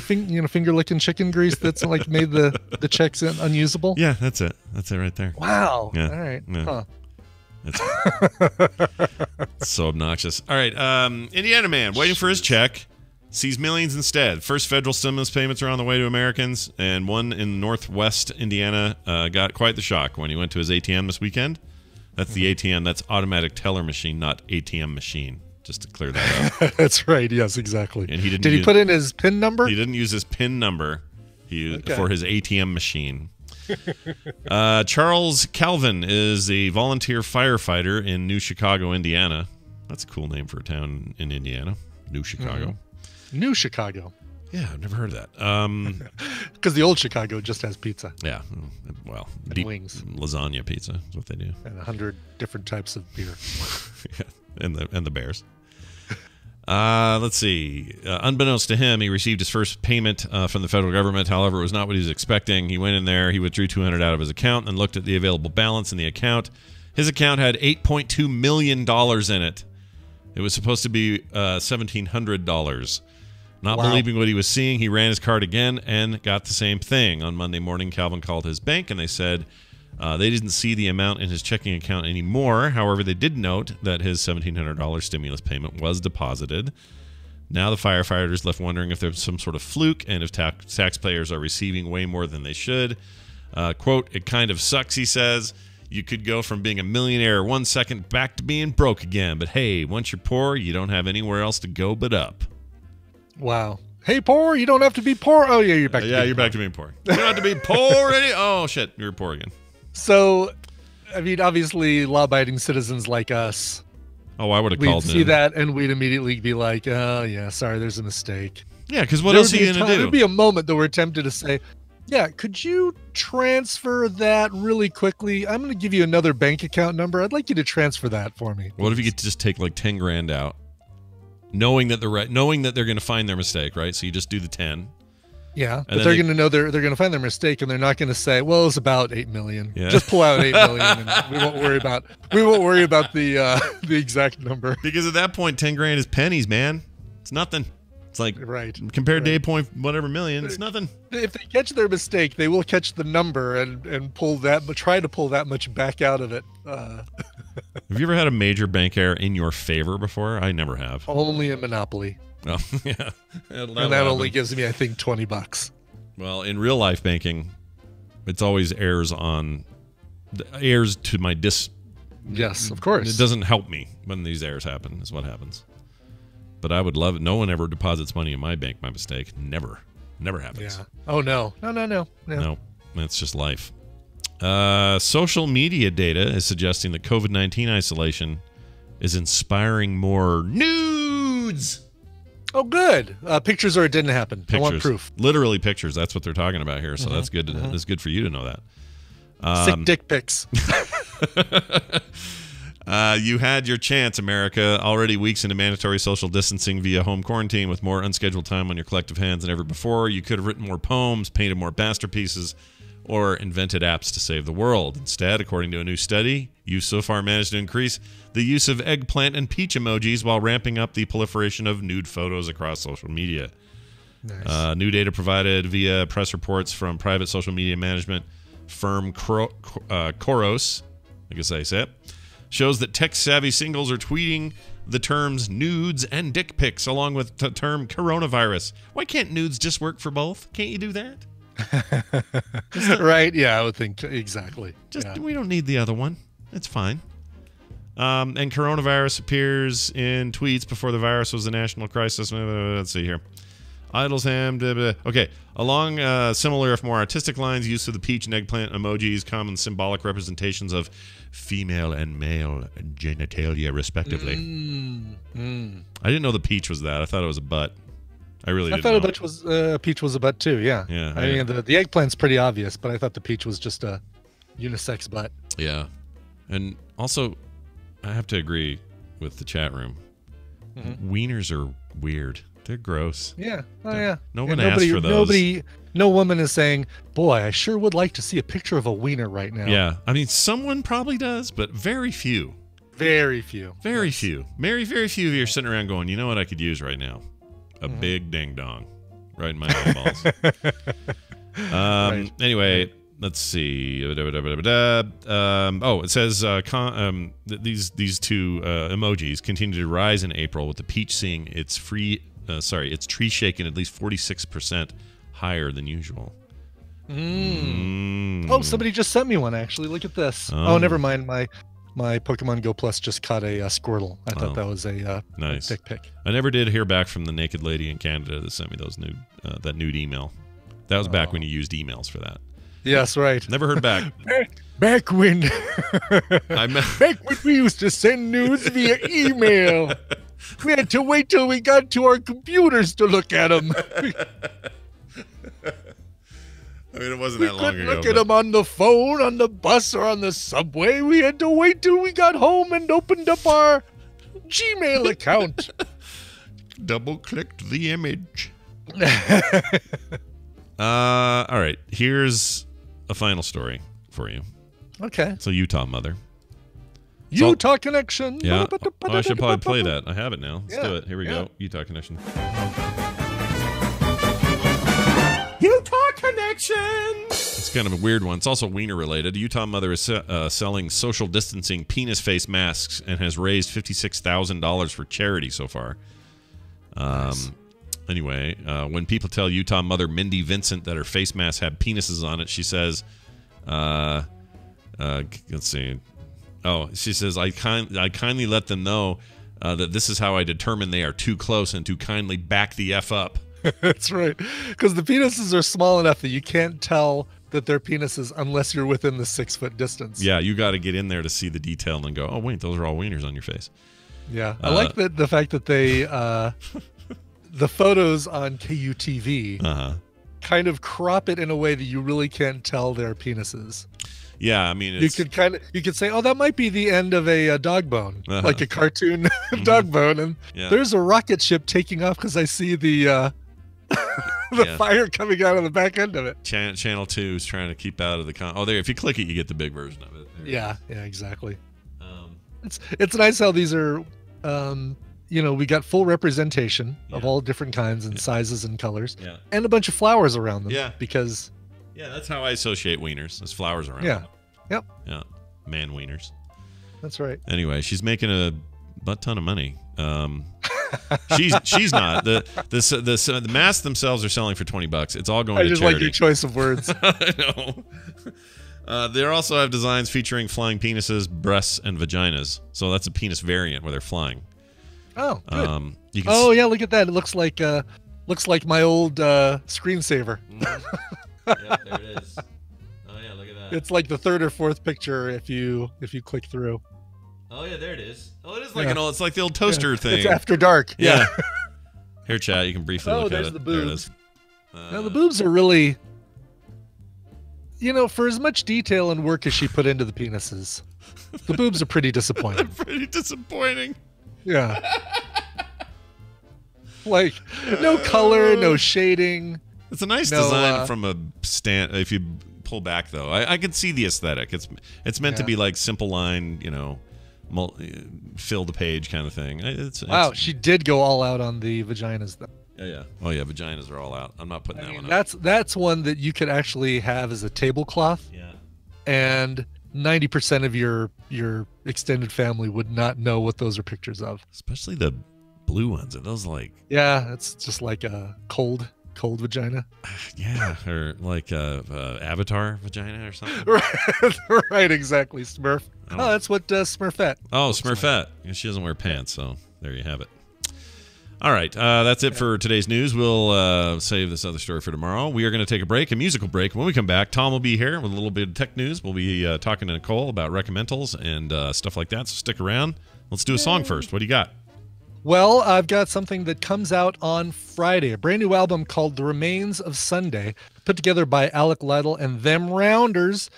finger licking chicken grease that's like made the checks unusable? Yeah, that's it. That's it right there. Wow. Yeah. All right. Yeah. It's so obnoxious. All right. Indiana man waiting for his check sees millions instead. First federal stimulus payments are on the way to Americans, and one in Northwest Indiana got quite the shock when he went to his ATM this weekend. That's the ATM. That's automatic teller machine, not ATM machine. Just to clear that up. That's right. Yes, exactly. And Did he put in his PIN number? He didn't use his PIN number. For his ATM machine. Charles Calvin is a volunteer firefighter in New Chicago, Indiana. That's a cool name for a town in Indiana. New Chicago. Mm-hmm. New Chicago. Yeah, I've never heard of that. Because the old Chicago just has pizza. Yeah. Well, and wings. Lasagna pizza is what they do. And 100 different types of beer. Yeah, and the Bears. Let's see. Unbeknownst to him, he received his first payment from the federal government. However, it was not what he was expecting. He went in there, he withdrew $200 out of his account and looked at the available balance in the account. His account had $8.2 million in it. It was supposed to be $1,700. Not believing what he was seeing, he ran his card again and got the same thing. On Monday morning, Calvin called his bank and they said they didn't see the amount in his checking account anymore. However, they did note that his $1,700 stimulus payment was deposited. Now the firefighters left wondering if there's some sort of fluke and if taxpayers are receiving way more than they should. Quote, it kind of sucks, he says. You could go from being a millionaire 1 second back to being broke again. But hey, once you're poor, you don't have anywhere else to go but up. Wow. Hey, poor, you don't have to be poor. Oh, yeah, you're back to being you're poor. back to being poor. You don't have to be poor any. Oh, shit, you're poor again. So, I mean, obviously, law-abiding citizens like us. Oh, I would have called We'd see that, and we'd immediately be like, oh, yeah, sorry, there's a mistake. Yeah, because what else are you going to do? There'd be a moment that we're tempted to say, yeah, could you transfer that really quickly? I'm going to give you another bank account number. I'd like you to transfer that for me. What if you could just take like 10 grand out, knowing that they're going to find their mistake, right? So you just do the 10. Yeah, but they're going to know they're going to find their mistake, and they're not going to say, "Well, it's about 8 million." Yeah. Just pull out 8 million, and we won't worry about the exact number. Because at that point, 10 grand is pennies, man. It's nothing. It's like compared to 8 point whatever million, it's nothing. If they catch their mistake, they will catch the number and pull that, but try to pull that much back out of it. Have you ever had a major bank error in your favor before? I never have. Only in Monopoly. Oh, yeah. And that only gives me, I think, $20. Well, in real life banking, it's always errors to my Yes, of course. It doesn't help me when these errors happen, is what happens. But I would love it. No one ever deposits money in my bank by mistake. Never happens. Yeah. Oh, no. No, that's just life. Social media data is suggesting that COVID-19 isolation is inspiring more nudes. Oh, good. Pictures or it didn't happen. Pictures. I want proof. Literally pictures. That's what they're talking about here. So that's good. That's good for you to know that. Sick dick pics. You had your chance, America. Already weeks into mandatory social distancing via home quarantine with more unscheduled time on your collective hands than ever before. You could have written more poems, painted more masterpieces, or invented apps to save the world. Instead, according to a new study, you've so far managed to increase the use of eggplant and peach emojis while ramping up the proliferation of nude photos across social media. Nice. New data provided via press reports from private social media management firm Khoros, I guess I say it, shows that tech-savvy singles are tweeting the terms nudes and dick pics along with the term coronavirus. Why can't nudes just work for both? Can't you do that? Right? Yeah, I would think exactly. We don't need the other one. It's fine. And coronavirus appears in tweets before the virus was a national crisis. Let's see here. Idols ham. Okay. Along similar, if more artistic lines, use of the peach and eggplant emojis, common symbolic representations of female and male genitalia, respectively. I didn't know the peach was that. I thought it was a butt. I thought a peach was a butt too. Yeah. Yeah. I mean, the eggplant's pretty obvious, but I thought the peach was just a unisex butt. Yeah. And also, I have to agree with the chat room. Wieners are weird. They're gross. Yeah. Oh, yeah. No one asked for those. No woman is saying, boy, I sure would like to see a picture of a wiener right now. Yeah. I mean, someone probably does, but very few. Very few. Very few. Very few of you are sitting around going, you know what I could use right now? A big ding dong. Right in my eyeballs. Right. Anyway, let's see. It says these two emojis continue to rise in April, with the peach seeing its tree shaken at least 46% higher than usual. Oh, somebody just sent me one, actually. Look at this. Oh, never mind. My Pokemon Go Plus just caught a Squirtle. I thought that was a nice dick pic. I never did hear back from the naked lady in Canada that sent me those that nude email. That was back when you used emails for that. Yes, right. Never heard back. back when we used to send nudes via email. We had to wait till we got to our computers to look at them. I mean, it wasn't that long ago. We couldn't look at them on the phone, on the bus, or on the subway. We had to wait till we got home and opened up our Gmail account. Double-clicked the image. All right. Here's a final story for you. Okay. So, Utah Mother. Utah Connection. Yeah. I should probably play that. I have it now. Let's do it. Here we go. Utah Connection. Utah Connection. It's kind of a weird one. It's also wiener related. Utah Mother is selling social distancing penis face masks and has raised $56,000 for charity so far. Nice. Anyway, when people tell Utah Mother Mindy Vincent that her face masks have penises on it, she says, let's see. Oh, she says, I kindly let them know that this is how I determine they are too close and to kindly back the F up. That's right. Because the penises are small enough that you can't tell that they're penises unless you're within the 6 foot distance. Yeah, you got to get in there to see the detail and go, oh, wait, those are all wieners on your face. Yeah. I like the fact that they, the photos on KUTV kind of crop it in a way that you really can't tell they're penises. Yeah, I mean, you could say, oh, that might be the end of a dog bone, like a cartoon dog bone, and there's a rocket ship taking off because I see the fire coming out of the back end of it. Channel 2 is trying to keep out of the there. If you click it, you get the big version of it. Yeah, exactly. It's nice how these are, we got full representation of all different kinds and sizes and colors, and a bunch of flowers around them. Yeah, because. Yeah, that's how I associate wieners. There's flowers around. Yeah. Yep. Yeah. Man wieners. That's right. Anyway, she's making a butt ton of money. She's not. The masks themselves are selling for $20. It's all going to charity. I just like your choice of words. I know. They also have designs featuring flying penises, breasts, and vaginas. So that's a penis variant where they're flying. Oh, good. Yeah, look at that. It looks like my old screensaver. Yeah, there it is. Oh yeah, look at that. It's like the third or fourth picture if you click through. Oh yeah, there it is. Oh, it is like it's like the old toaster thing. It's after dark. Yeah. Here, chat, you can briefly look at it. The boobs. There it is. Now the boobs are really, you know, for as much detail and work as she put into the penises, the boobs are pretty disappointing. Pretty disappointing. Yeah. Like, no color, no shading. It's a nice design from a stand. If you pull back, though, I can see the aesthetic. It's meant to be like simple line, you know, fill the page kind of thing. Wow, she did go all out on the vaginas, though. Yeah. Oh yeah, vaginas are all out. I'm not putting that one up. That's one that you could actually have as a tablecloth. Yeah. And 90% of your extended family would not know what those are pictures of. Especially the blue ones. Are those like? Yeah, it's just like a cold vagina. Yeah, or like Avatar vagina or something. Right, exactly. Smurf. Oh, that's what Smurfette. Oh, Smurfette. She doesn't wear pants, so there you have it. All right, that's it for today's news. We'll save this other story for tomorrow. We are going to take a break, a musical break. When we come back, Tom will be here with a little bit of tech news. We'll be talking to Nicole about recommendals and stuff like that, so stick around. Let's do a song first. What do you got? Well, I've got something that comes out on Friday, a brand new album called The Remains of Sunday, put together by Alec Lytle and Them Rounders.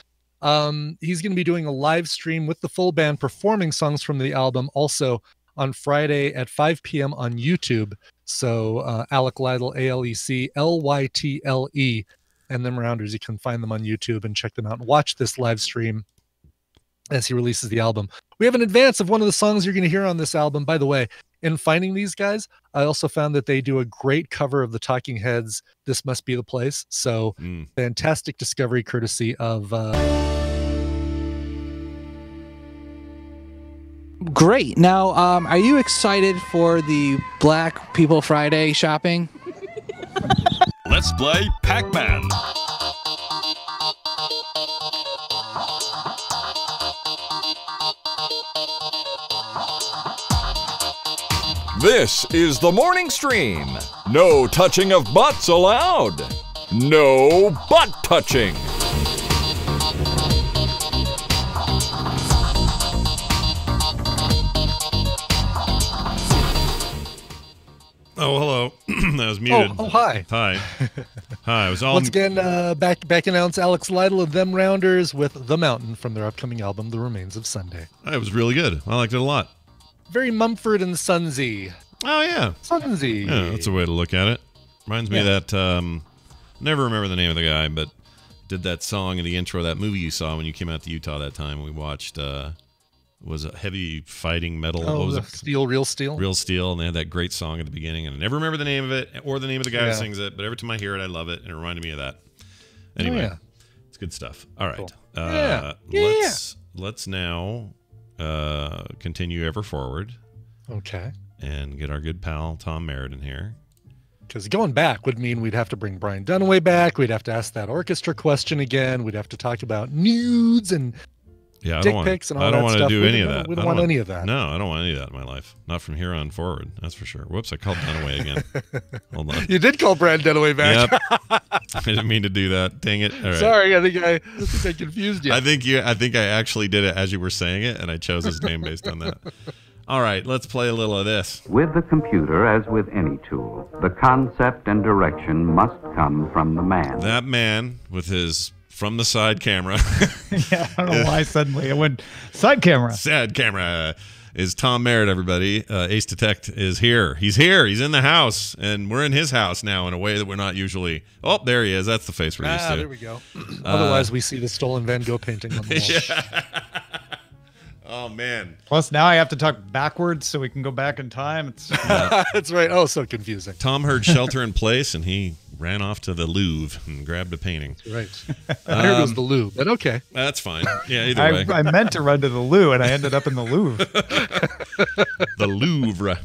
He's going to be doing a live stream with the full band performing songs from the album also on Friday at 5 p.m. on YouTube. So Alec Lytle, ALECLYTLE, and Them Rounders. You can find them on YouTube and check them out and watch this live stream as he releases the album. We have an advance of one of the songs you're going to hear on this album. By the way, in finding these guys, I also found that they do a great cover of the Talking Heads' This Must Be the Place. So fantastic discovery courtesy of... Great. Now, are you excited for the Black People Friday shopping? Let's play Pac-Man. This is the morning stream. No touching of butts allowed. No butt touching. Oh, hello. That was muted. Oh, hi. Hi. Hi. I was all Once again, back announce Alex Lytle of Them Rounders with The Mountain from their upcoming album, The Remains of Sunday. It was really good. I liked it a lot. Very Mumford and Sonsy. Oh, yeah. Sonsy. Yeah, that's a way to look at it. Reminds me of that, never remember the name of the guy, but did that song in the intro of that movie you saw when you came out to Utah that time. We watched, was it Heavy Fighting Metal? Oh, what was it? Steel, Real Steel? Real Steel, and they had that great song at the beginning, and I never remember the name of it or the name of the guy who sings it, but every time I hear it, I love it, and it reminded me of that. Anyway, it's good stuff. All right. Cool. Let's now continue ever forward. Okay. And get our good pal Tom Merritt in here. Because going back would mean we'd have to bring Brian Dunaway back. We'd have to ask that orchestra question again. We'd have to talk about nudes and dick pics and all that stuff. I don't want to do any of that. We don't want any of that. No, I don't want any of that in my life. Not from here on forward. That's for sure. Whoops, I called Dunaway again. Hold on. You did call Brian Dunaway back. Yep. I didn't mean to do that. Dang it. All right. Sorry, I think I confused you. I think I actually did it as you were saying it, and I chose his name based on that. All right, let's play a little of this. With the computer, as with any tool, the concept and direction must come from the man. That man with his from the side camera. Yeah, I don't know why suddenly it went side camera. Side camera is Tom Merritt, everybody. Ace Detect is here. He's here. He's in the house, and we're in his house now in a way that we're not usually. Oh, there he is. That's the face we're used to. There we go. Otherwise, we see the stolen Van Gogh painting on the wall. Yeah. Oh, man. Plus, now I have to talk backwards so we can go back in time. It's That's right. Oh, so confusing. Tom heard Shelter in Place, and he ran off to the Louvre and grabbed a painting. Right. I heard it was the Louvre, but okay. That's fine. Yeah, either way. I meant to run to the loo, and I ended up in the Louvre. The Louvre.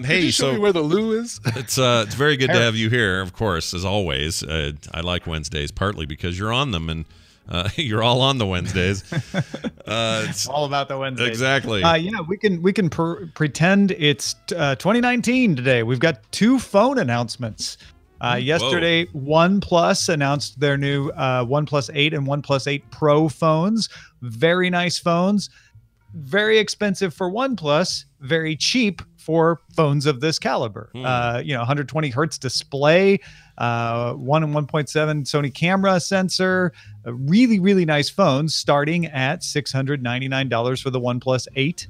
Hey, you show me where the loo is? It's very good to have you here, of course, as always. I like Wednesdays, partly because you're on them, and you're all on the Wednesdays. It's all about the Wednesdays. Exactly. Yeah, we can pretend it's 2019 today. We've got two phone announcements. Yesterday, OnePlus announced their new OnePlus 8 and OnePlus 8 Pro phones. Very nice phones. very expensive for OnePlus, very cheap for phones of this caliber. 120 hertz display, 1 and 1.7 Sony camera sensor, a really, really nice phone starting at $699 for the OnePlus 8.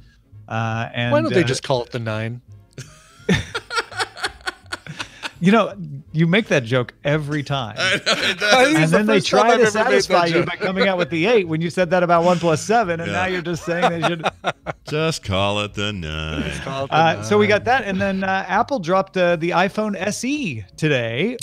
And why don't they just call it the 9? You make that joke every time. And then they try to satisfy you by coming out with the 8 when you said that about OnePlus 7, and now you're just saying they should just call it the 9. So we got that, and then Apple dropped the iPhone SE today.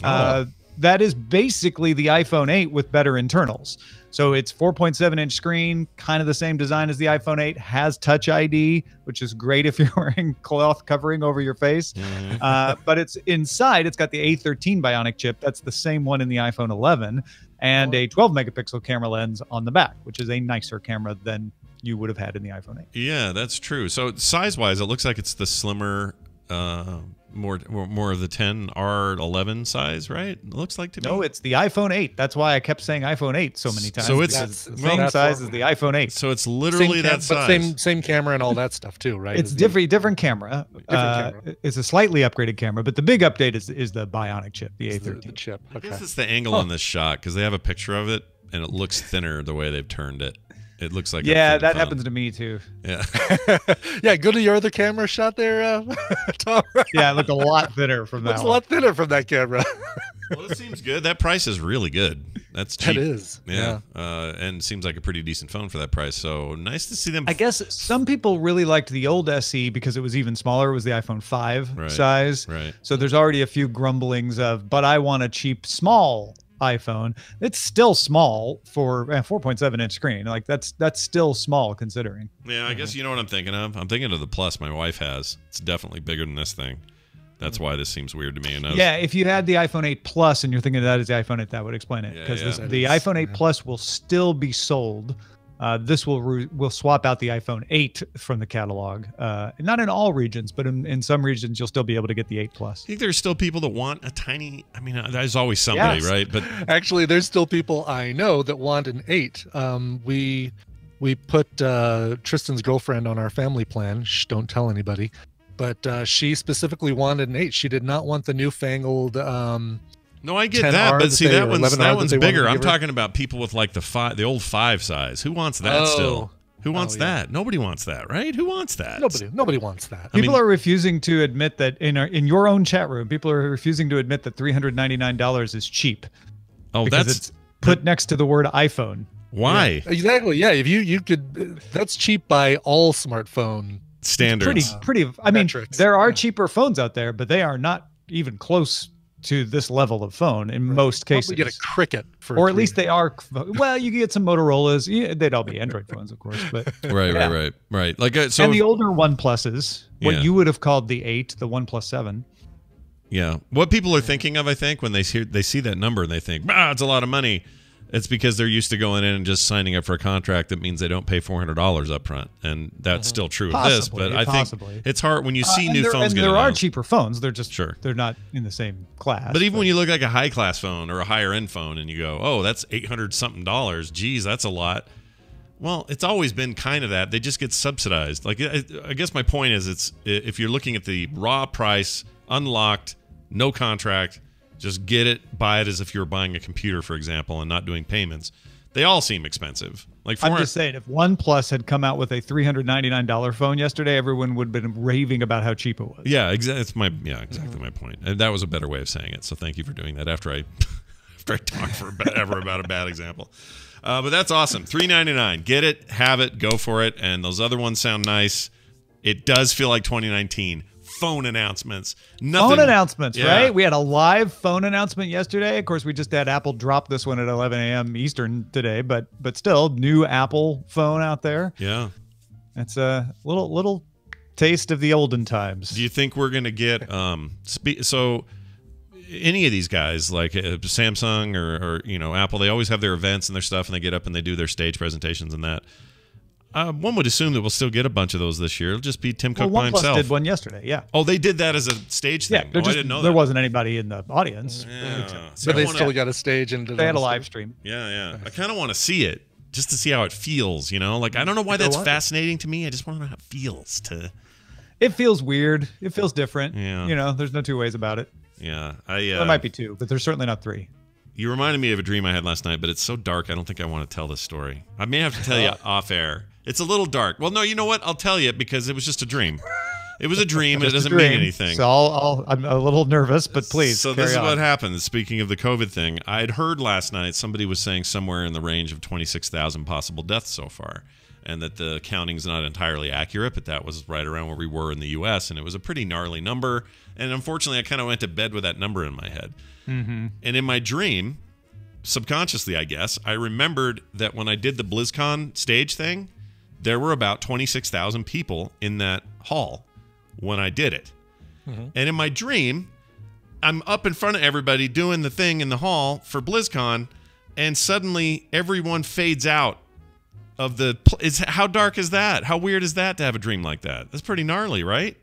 That is basically the iPhone 8 with better internals. So it's 4.7-inch screen, kind of the same design as the iPhone 8, has Touch ID, which is great if you're wearing cloth covering over your face. But it's inside, it's got the A13 Bionic chip. That's the same one in the iPhone 11, and a 12-megapixel camera lens on the back, which is a nicer camera than you would have had in the iPhone 8. Yeah, that's true. So size-wise, it looks like it's the slimmer, more of the 10R11 size, right? It looks like to me. No, it's the iPhone 8. That's why I kept saying iPhone 8 so many times. So it's the same size as the iPhone 8. So it's literally that size. But same camera and all that stuff too, right? It's different camera. It's a slightly upgraded camera, but the big update is the Bionic chip, the A13 the chip. Okay. I guess it's the angle on this shot, because they have a picture of it and it looks thinner the way they've turned it. It looks like that happens to me too. Yeah. Yeah, go to your other camera shot there, Tom. Yeah, it looked a lot thinner from that. It's a lot thinner from that camera. Well, it seems good. That price is really good. That's cheap. That is. Yeah. And seems like a pretty decent phone for that price. So nice to see them. I guess some people really liked the old SE because it was even smaller. It was the iPhone 5 size. Right. So there's already a few grumblings of, but I want a cheap, small iPhone. It's still small for a 4.7-inch screen. Like that's still small considering. Yeah, I guess you know what I'm thinking of. I'm thinking of the Plus my wife has. It's definitely bigger than this thing. That's why this seems weird to me. And if you had the iPhone 8 Plus and you're thinking of that as the iPhone 8, that would explain it. Because the iPhone 8 Plus will still be sold. This will swap out the iPhone 8 from the catalog. Not in all regions, but in some regions, you'll still be able to get the 8 Plus. I think there's still people that want a tiny. I mean, there's always somebody, right? But actually, there's still people I know that want an 8. We put Tristan's girlfriend on our family plan. Shh, don't tell anybody. But she specifically wanted an 8. She did not want the newfangled. No, I get that, but see that one's bigger. I'm talking about people with like the old 5 size. Who wants that still? Who wants that? Nobody wants that, right? Who wants that? Nobody wants that. People are refusing to admit that in your own chat room. People are refusing to admit that $399 is cheap. Oh, it's put next to the word iPhone. Why? Yeah, exactly. Yeah, if you could, that's cheap by all smartphone standards. Pretty. I mean, there are cheaper phones out there, but they are not even close to this level of phone in most cases. You get a Cricket or at least they are. Well, you can get some Motorola's. Yeah, they'd all be Android phones, of course. But right. Like so, and the older OnePluses, what you would have called the 8, the OnePlus 7. Yeah, what people are thinking of, I think, when they see that number and they think, it's a lot of money. It's because they're used to going in and just signing up for a contract that means they don't pay $400 up front, and that's still true of this. But I think it's hard when you see new phones. And there are cheaper phones. They're just they're not in the same class. But even when you look like a high class phone or a higher end phone, and you go, "Oh, that's $800 something. Geez, that's a lot." Well, it's always been kind of that. They just get subsidized. Like I guess my point is, it's if you're looking at the raw price, unlocked, no contract. Just get it, buy it as if you were buying a computer, for example, and not doing payments. They all seem expensive. Like I'm just saying, if OnePlus had come out with a $399 phone yesterday, everyone would have been raving about how cheap it was. Yeah, exactly my point. And that was a better way of saying it. So thank you for doing that after I talk forever about a bad example. But that's awesome. $399. Get it, have it, go for it. And those other ones sound nice. It does feel like 2019. Phone announcements. Phone announcements, right? We had a live phone announcement yesterday. Of course, we just had Apple drop this one at 11 a.m. Eastern today, but still, new Apple phone out there. Yeah. It's a little taste of the olden times. Do you think we're going to get so any of these guys like Samsung or Apple, they always have their events and their stuff, and they get up and they do their stage presentations and that. One would assume that we'll still get a bunch of those this year. It'll just be Tim Cook by himself. OnePlus did one yesterday, yeah. Oh, they did that as a stage thing. Yeah, I didn't know that. There wasn't anybody in the audience. Yeah. But they still got a stage and they had a live stream. Yeah. I kind of want to see it just to see how it feels, you know? Like, I don't know why that's fascinating to me. I just want to know how it feels to... It feels weird. It feels different. Yeah. You know, there's no two ways about it. Yeah. There might be two, but there's certainly not three. You reminded me of a dream I had last night, but it's so dark, I don't think I want to tell this story. I may have to tell you off air. It's a little dark. Well, no, you know what? I'll tell you because it was just a dream. It was a dream, and it doesn't mean anything. So I'm a little nervous, but please. So this is what happened. Speaking of the COVID thing, I'd heard last night somebody was saying somewhere in the range of 26,000 possible deaths so far, and that the counting's not entirely accurate, but that was right around where we were in the U.S., and it was a pretty gnarly number. And unfortunately, I kind of went to bed with that number in my head. Mm-hmm. And in my dream, subconsciously, I guess, I remembered that when I did the BlizzCon stage thing, there were about 26,000 people in that hall when I did it. Mm-hmm. And in my dream, I'm up in front of everybody doing the thing in the hall for BlizzCon, and suddenly everyone fades out of the... How dark is that? How weird is that to have a dream like that? That's pretty gnarly, right?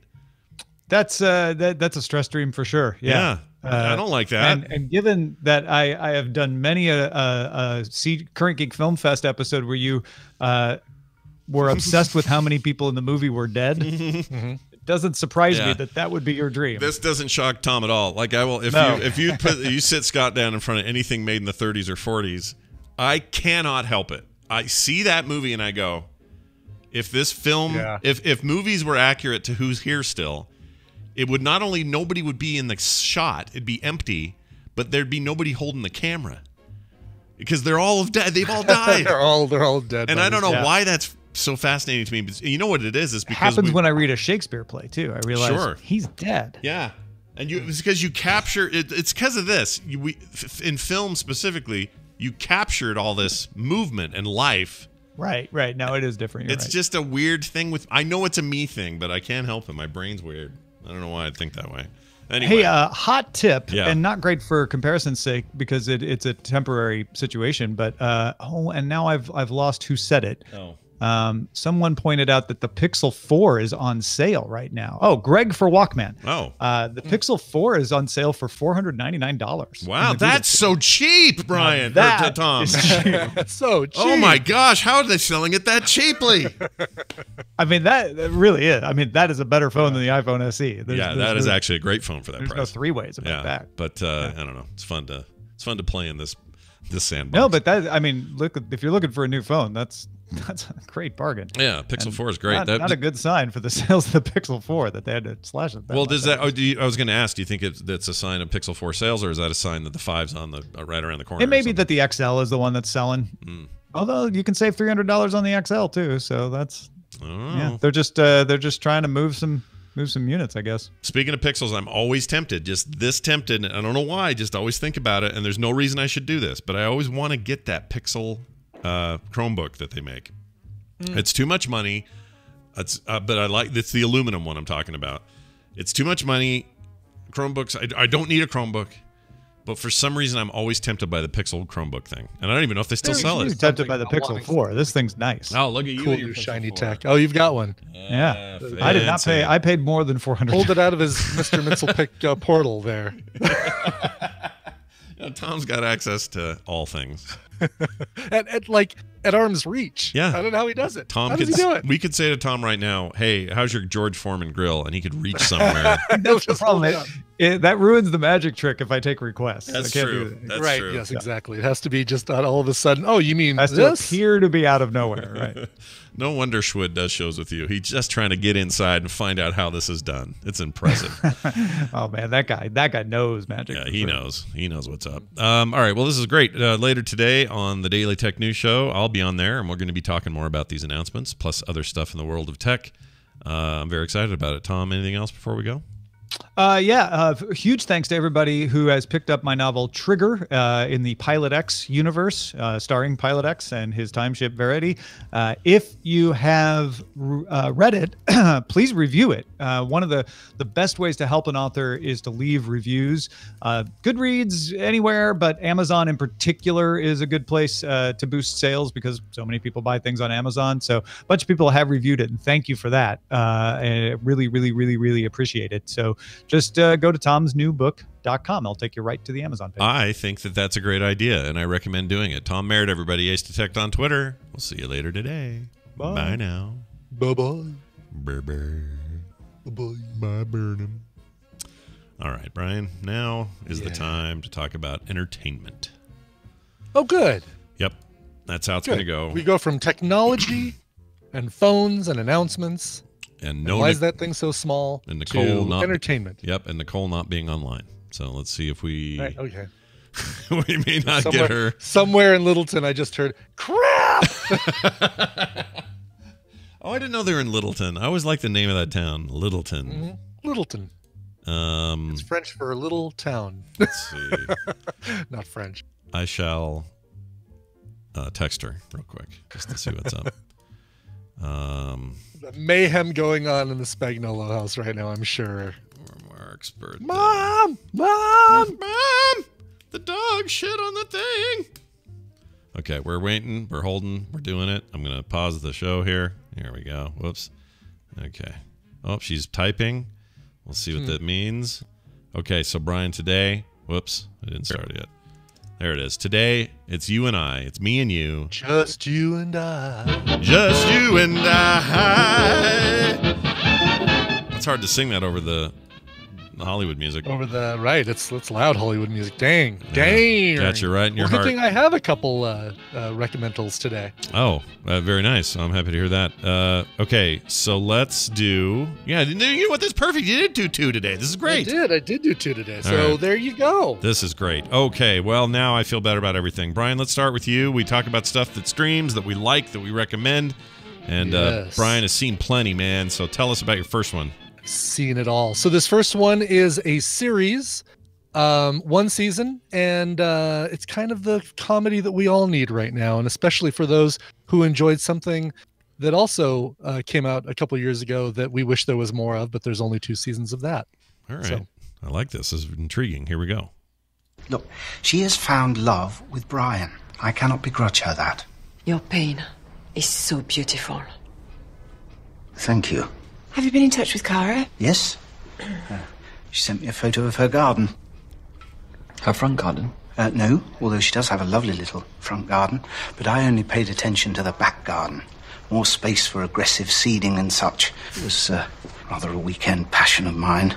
That's a stress dream for sure. Yeah. I don't like that. And given that I have done many a Current Geek Film Fest episode where you were obsessed with how many people in the movie were dead, it doesn't surprise me that would be your dream. This doesn't shock Tom at all. Like, I will, if you sit Scott down in front of anything made in the 30s or 40s, I cannot help it. I see that movie and I go, if this film, if movies were accurate to who's here still, it would not only nobody would be in the shot, it'd be empty, but there'd be nobody holding the camera because they're all dead. They've all died. they're all dead. And I don't know why that's so fascinating to me. But you know what it is? It's because happens when I read a Shakespeare play too. I realize he's dead. Yeah, and it's because you capture it. It's because of this. In film specifically, you captured all this movement and life. Right. No, it is different. It's just a weird thing I know it's a me thing, but I can't help it. My brain's weird. I don't know why I'd think that way. Anyway. Hey, hot tip, and not great for comparison's sake because it's a temporary situation. But and now I've lost who said it. Oh. Someone pointed out that the Pixel 4 is on sale right now. Oh, Greg for Walkman. Oh. The Pixel 4 is on sale for $499. Wow, that's so cheap, Brian. That Tom. is cheap. That's so cheap. Oh my gosh, how are they selling it that cheaply? I mean, that really is. I mean, that is a better phone than the iPhone SE. That is actually a great phone for that price. There's no three ways about that. But I don't know. It's fun to play in this sandbox. No, but look, if you're looking for a new phone, that's a great bargain. Yeah, Pixel 4 is great. Not a good sign for the sales of the Pixel 4 that they had to slash it. Well, does that? I was going to ask. Do you think that's a sign of Pixel 4 sales, or is that a sign that the 5's on the right around the corner? It may be that the XL is the one that's selling. Although you can save $300 on the XL too, so that's they're just trying to move some units, I guess. Speaking of Pixels, I'm always tempted, just this tempted. I don't know why. I just always think about it, and there's no reason I should do this, but I always want to get that Pixel Chromebook that they make. It's too much money. But I like it's the aluminum one I'm talking about. It's too much money. Chromebooks. I don't need a Chromebook, but for some reason I'm always tempted by the Pixel Chromebook thing, and I don't even know if they still sell it. You're tempted by the Pixel 4. This thing's nice. Oh, look at you! Cool new shiny tech. Oh, you've got one. Yeah, I did not pay. I paid more than $400. Hold it out of his Mr. Mitzelpick portal there. Tom's got access to all things. at arm's reach. Yeah. I don't know how he does it. How does he do it? We could say to Tom right now, hey, how's your George Foreman grill? And he could reach somewhere. That's the problem. That ruins the magic trick if I take requests. That's I can't true. Do that. That's right. true. Yes, exactly. It has to be just all of a sudden. Oh, you mean has this? to appear to be out of nowhere, right? No wonder Schwood does shows with you. He's just trying to get inside and find out how this is done. It's impressive. Oh man, that guy knows magic. Yeah, he knows. He knows what's up. All right. Well, this is great. Later today on the Daily Tech News Show, I'll be on there, and we're going to be talking more about these announcements, plus other stuff in the world of tech. I'm very excited about it. Tom, anything else before we go? Huge thanks to everybody who has picked up my novel Trigger in the Pilot X universe, starring Pilot X and his timeship Verity. If you have read it, please review it. One of the best ways to help an author is to leave reviews. Goodreads, anywhere, but Amazon in particular is a good place to boost sales because so many people buy things on Amazon. So a bunch of people have reviewed it, and thank you for that. And really, really, really, really appreciate it. So just go to Tom's new book, Fleetpet.com. I'll take you right to the Amazon page. I think that that's a great idea, and I recommend doing it. Tom Merritt, everybody. Ace Detect on Twitter. We'll see you later today. Bye. Bye now. Bye-bye. Bye-bye. Bye-bye. Bye, Burnham. All right, Brian. Now is the time to talk about entertainment. Oh, good. Yep. That's how it's going to go. We go from technology and phones and announcements. And why is that thing so small? And Nicole not entertainment. Yep, and Nicole not being online. So let's see if we Right, okay. we may not get her. Somewhere in Littleton, I just heard crap. Oh, I didn't know they were in Littleton. I always liked the name of that town, Littleton. Mm-hmm. Littleton. It's French for little town. Let's see. Not French. I shall text her real quick just to see what's up. The mayhem going on in the Spagnolo house right now, I'm sure. Mark's birthday. Mom! The dog shit on the thing. Okay, we're waiting. We're holding. We're doing it. I'm going to pause the show here. Here we go. Whoops. Okay. Oh, she's typing. We'll see what that means. Okay, so Brian, today. Whoops. I didn't start it yet. There it is. Today, it's you and I. It's me and you. Just you and I. Just you and I. It's hard to sing that over the Hollywood music. Over the right, it's loud Hollywood music. Dang. Got you right in your heart. Good thing I have a couple recommendals today. Oh, very nice. I'm happy to hear that. Okay, so let's do. Yeah, you know what? That's perfect. You did do 2 today. This is great. I did do 2 today. So there you go. This is great. Okay, well now I feel better about everything. Brian, let's start with you. We talk about stuff that streams that we like, that we recommend, and Brian has seen plenty, man. So tell us about your first one. Seen it all. So this first one is a series, 1 season, and it's kind of the comedy that we all need right now, and especially for those who enjoyed something that also came out a couple years ago that we wish there was more of, but there's only 2 seasons of that. All right. So, I like this. This is intriguing. Here we go. Look, she has found love with Brian. I cannot begrudge her that. Your pain is so beautiful. Thank you. Have you been in touch with Cara? Yes. She sent me a photo of her garden. Her front garden? No, although she does have a lovely little front garden. But I only paid attention to the back garden. More space for aggressive seeding and such. It was rather a weekend passion of mine.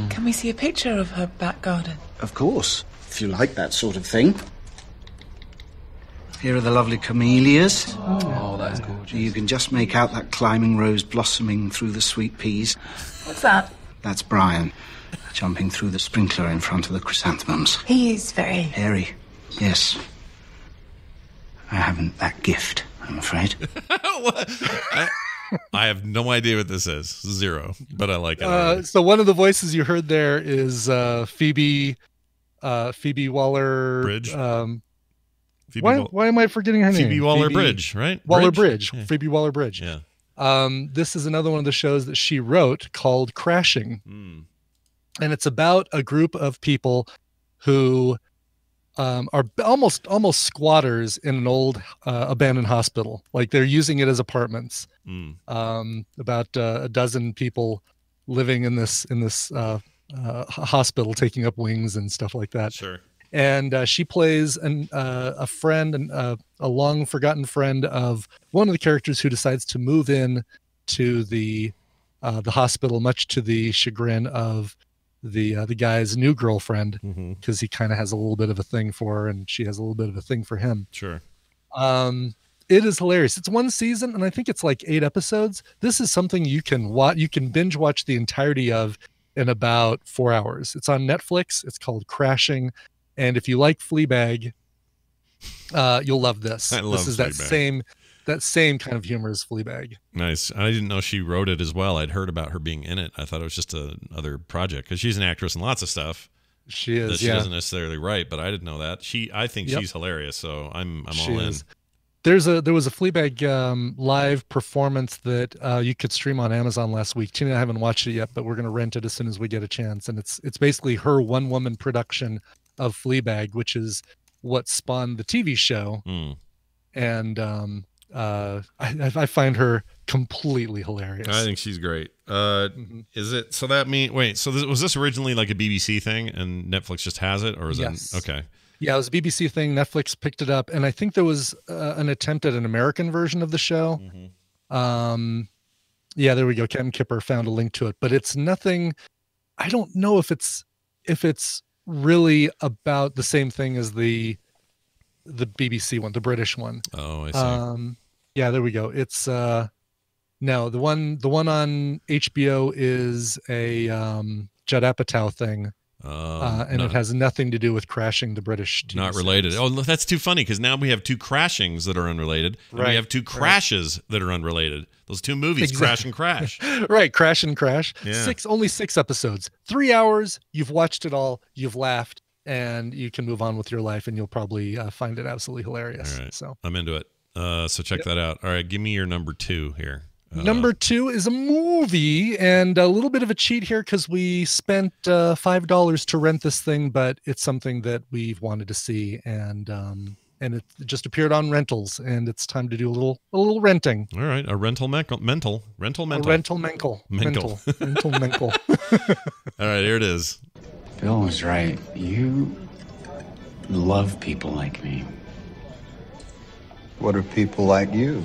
Can we see a picture of her back garden? Of course, if you like that sort of thing. Here are the lovely camellias. Oh, that is gorgeous. You can just make out that climbing rose blossoming through the sweet peas. What's that? That's Brian, jumping through the sprinkler in front of the chrysanthemums. He is very... Hairy, yes. I haven't that gift, I'm afraid. I have no idea what this is. 0, but I like it. So one of the voices you heard there is Phoebe Waller-Bridge. Why am I forgetting her name? Phoebe Waller-Bridge, right? Waller-Bridge. Yeah. Phoebe Waller-Bridge. Yeah. This is another one of the shows that she wrote called Crashing. And it's about a group of people who are almost squatters in an old abandoned hospital. Like they're using it as apartments. About a dozen people living in this hospital, taking up wings and stuff like that. Sure. And she plays a friend, and a long forgotten friend of one of the characters who decides to move in to the hospital, much to the chagrin of the guy's new girlfriend, because he kind of has a little bit of a thing for her, and she has a little bit of a thing for him. Sure. It is hilarious. It's 1 season, and I think it's like 8 episodes. This is something you can watch. You can binge watch the entirety of in about 4 hours. It's on Netflix. It's called Crashing. And if you like Fleabag, you'll love this. This is Fleabag. that same kind of humor as Fleabag. Nice. I didn't know she wrote it as well. I'd heard about her being in it. I thought it was just another project because she's an actress in lots of stuff. She is. That she doesn't necessarily write, but I didn't know that. I think she's hilarious. So I'm all in. There was a Fleabag live performance that you could stream on Amazon last week. Tina and I haven't watched it yet, but we're going to rent it as soon as we get a chance. And it's basically her one-woman production of Fleabag, which is what spawned the TV show. And I find her completely hilarious. I think she's great. Is it, so that mean, wait, so was this originally like a BBC thing and Netflix just has it, or is Yes. it? Okay. Yeah, it was a BBC thing. Netflix picked it up, and I think there was an attempt at an American version of the show. Yeah, there we go. Ken Kipper found a link to it, but it's nothing. I don't know if it's really about the same thing as the BBC one, the British one. Oh, I see. Yeah, there we go. It's no, the one on HBO is a Judd Apatow thing. And it has nothing to do with crashing the British TV not related. Oh, that's too funny, because now we have two crashings that are unrelated. And we have two crashes that are unrelated. Those two movies, Crash and Crash. Right, Crash and Crash. Yeah. Only 6 episodes. 3 hours. You've watched it all. You've laughed, and you can move on with your life, and you'll probably find it absolutely hilarious. All right. So I'm into it. So check that out. All right, give me your number 2 here. Number 2 is a movie, and a little bit of a cheat here because we spent $5 to rent this thing, but it's something that we've wanted to see, and it just appeared on rentals, and it's time to do a little renting. All right, a rental mental. A rental menkle. All right, here it is. Bill was right. You love people like me. What are people like you?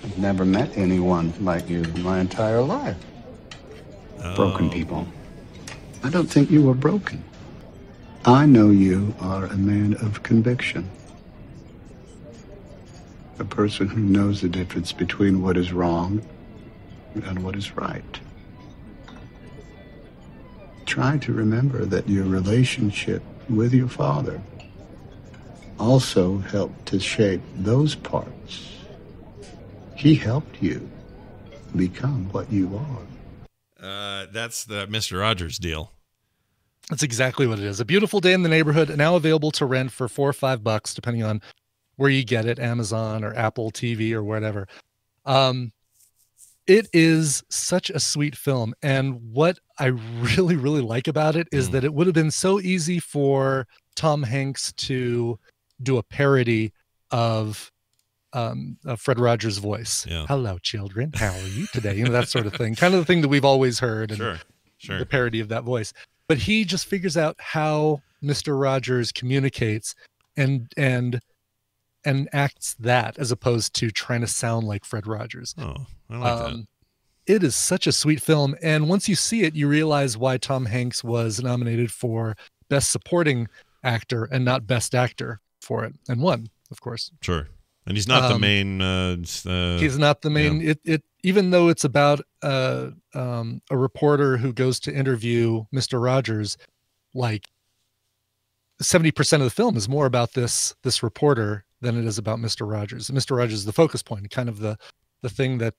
I've never met anyone like you in my entire life. Broken people. I don't think you are broken. I know you are a man of conviction. A person who knows the difference between what is wrong and what is right. Try to remember that your relationship with your father also helped to shape those parts. He helped you become what you are. That's the Mr. Rogers deal. That's exactly what it is. A Beautiful Day in the Neighborhood, now available to rent for $4 or $5, depending on where you get it, Amazon or Apple TV or whatever. It is such a sweet film. And what I really, really like about it is that it would have been so easy for Tom Hanks to do a parody of Fred Rogers' voice. Yeah. Hello, children. How are you today? You know, that sort of thing. Kind of the thing that we've always heard. And Sure. the parody of that voice. But he just figures out how Mr. Rogers communicates and acts that, as opposed to trying to sound like Fred Rogers. Oh, I like that. It is such a sweet film. And once you see it, you realize why Tom Hanks was nominated for Best Supporting Actor and not Best Actor for it, and won, of course. Sure. And he's not the main. He's not the main. Yeah. It even though it's about a reporter who goes to interview Mr. Rogers, like 70% of the film is more about this reporter than it is about Mr. Rogers. Mr. Rogers is the focus point, kind of the thing that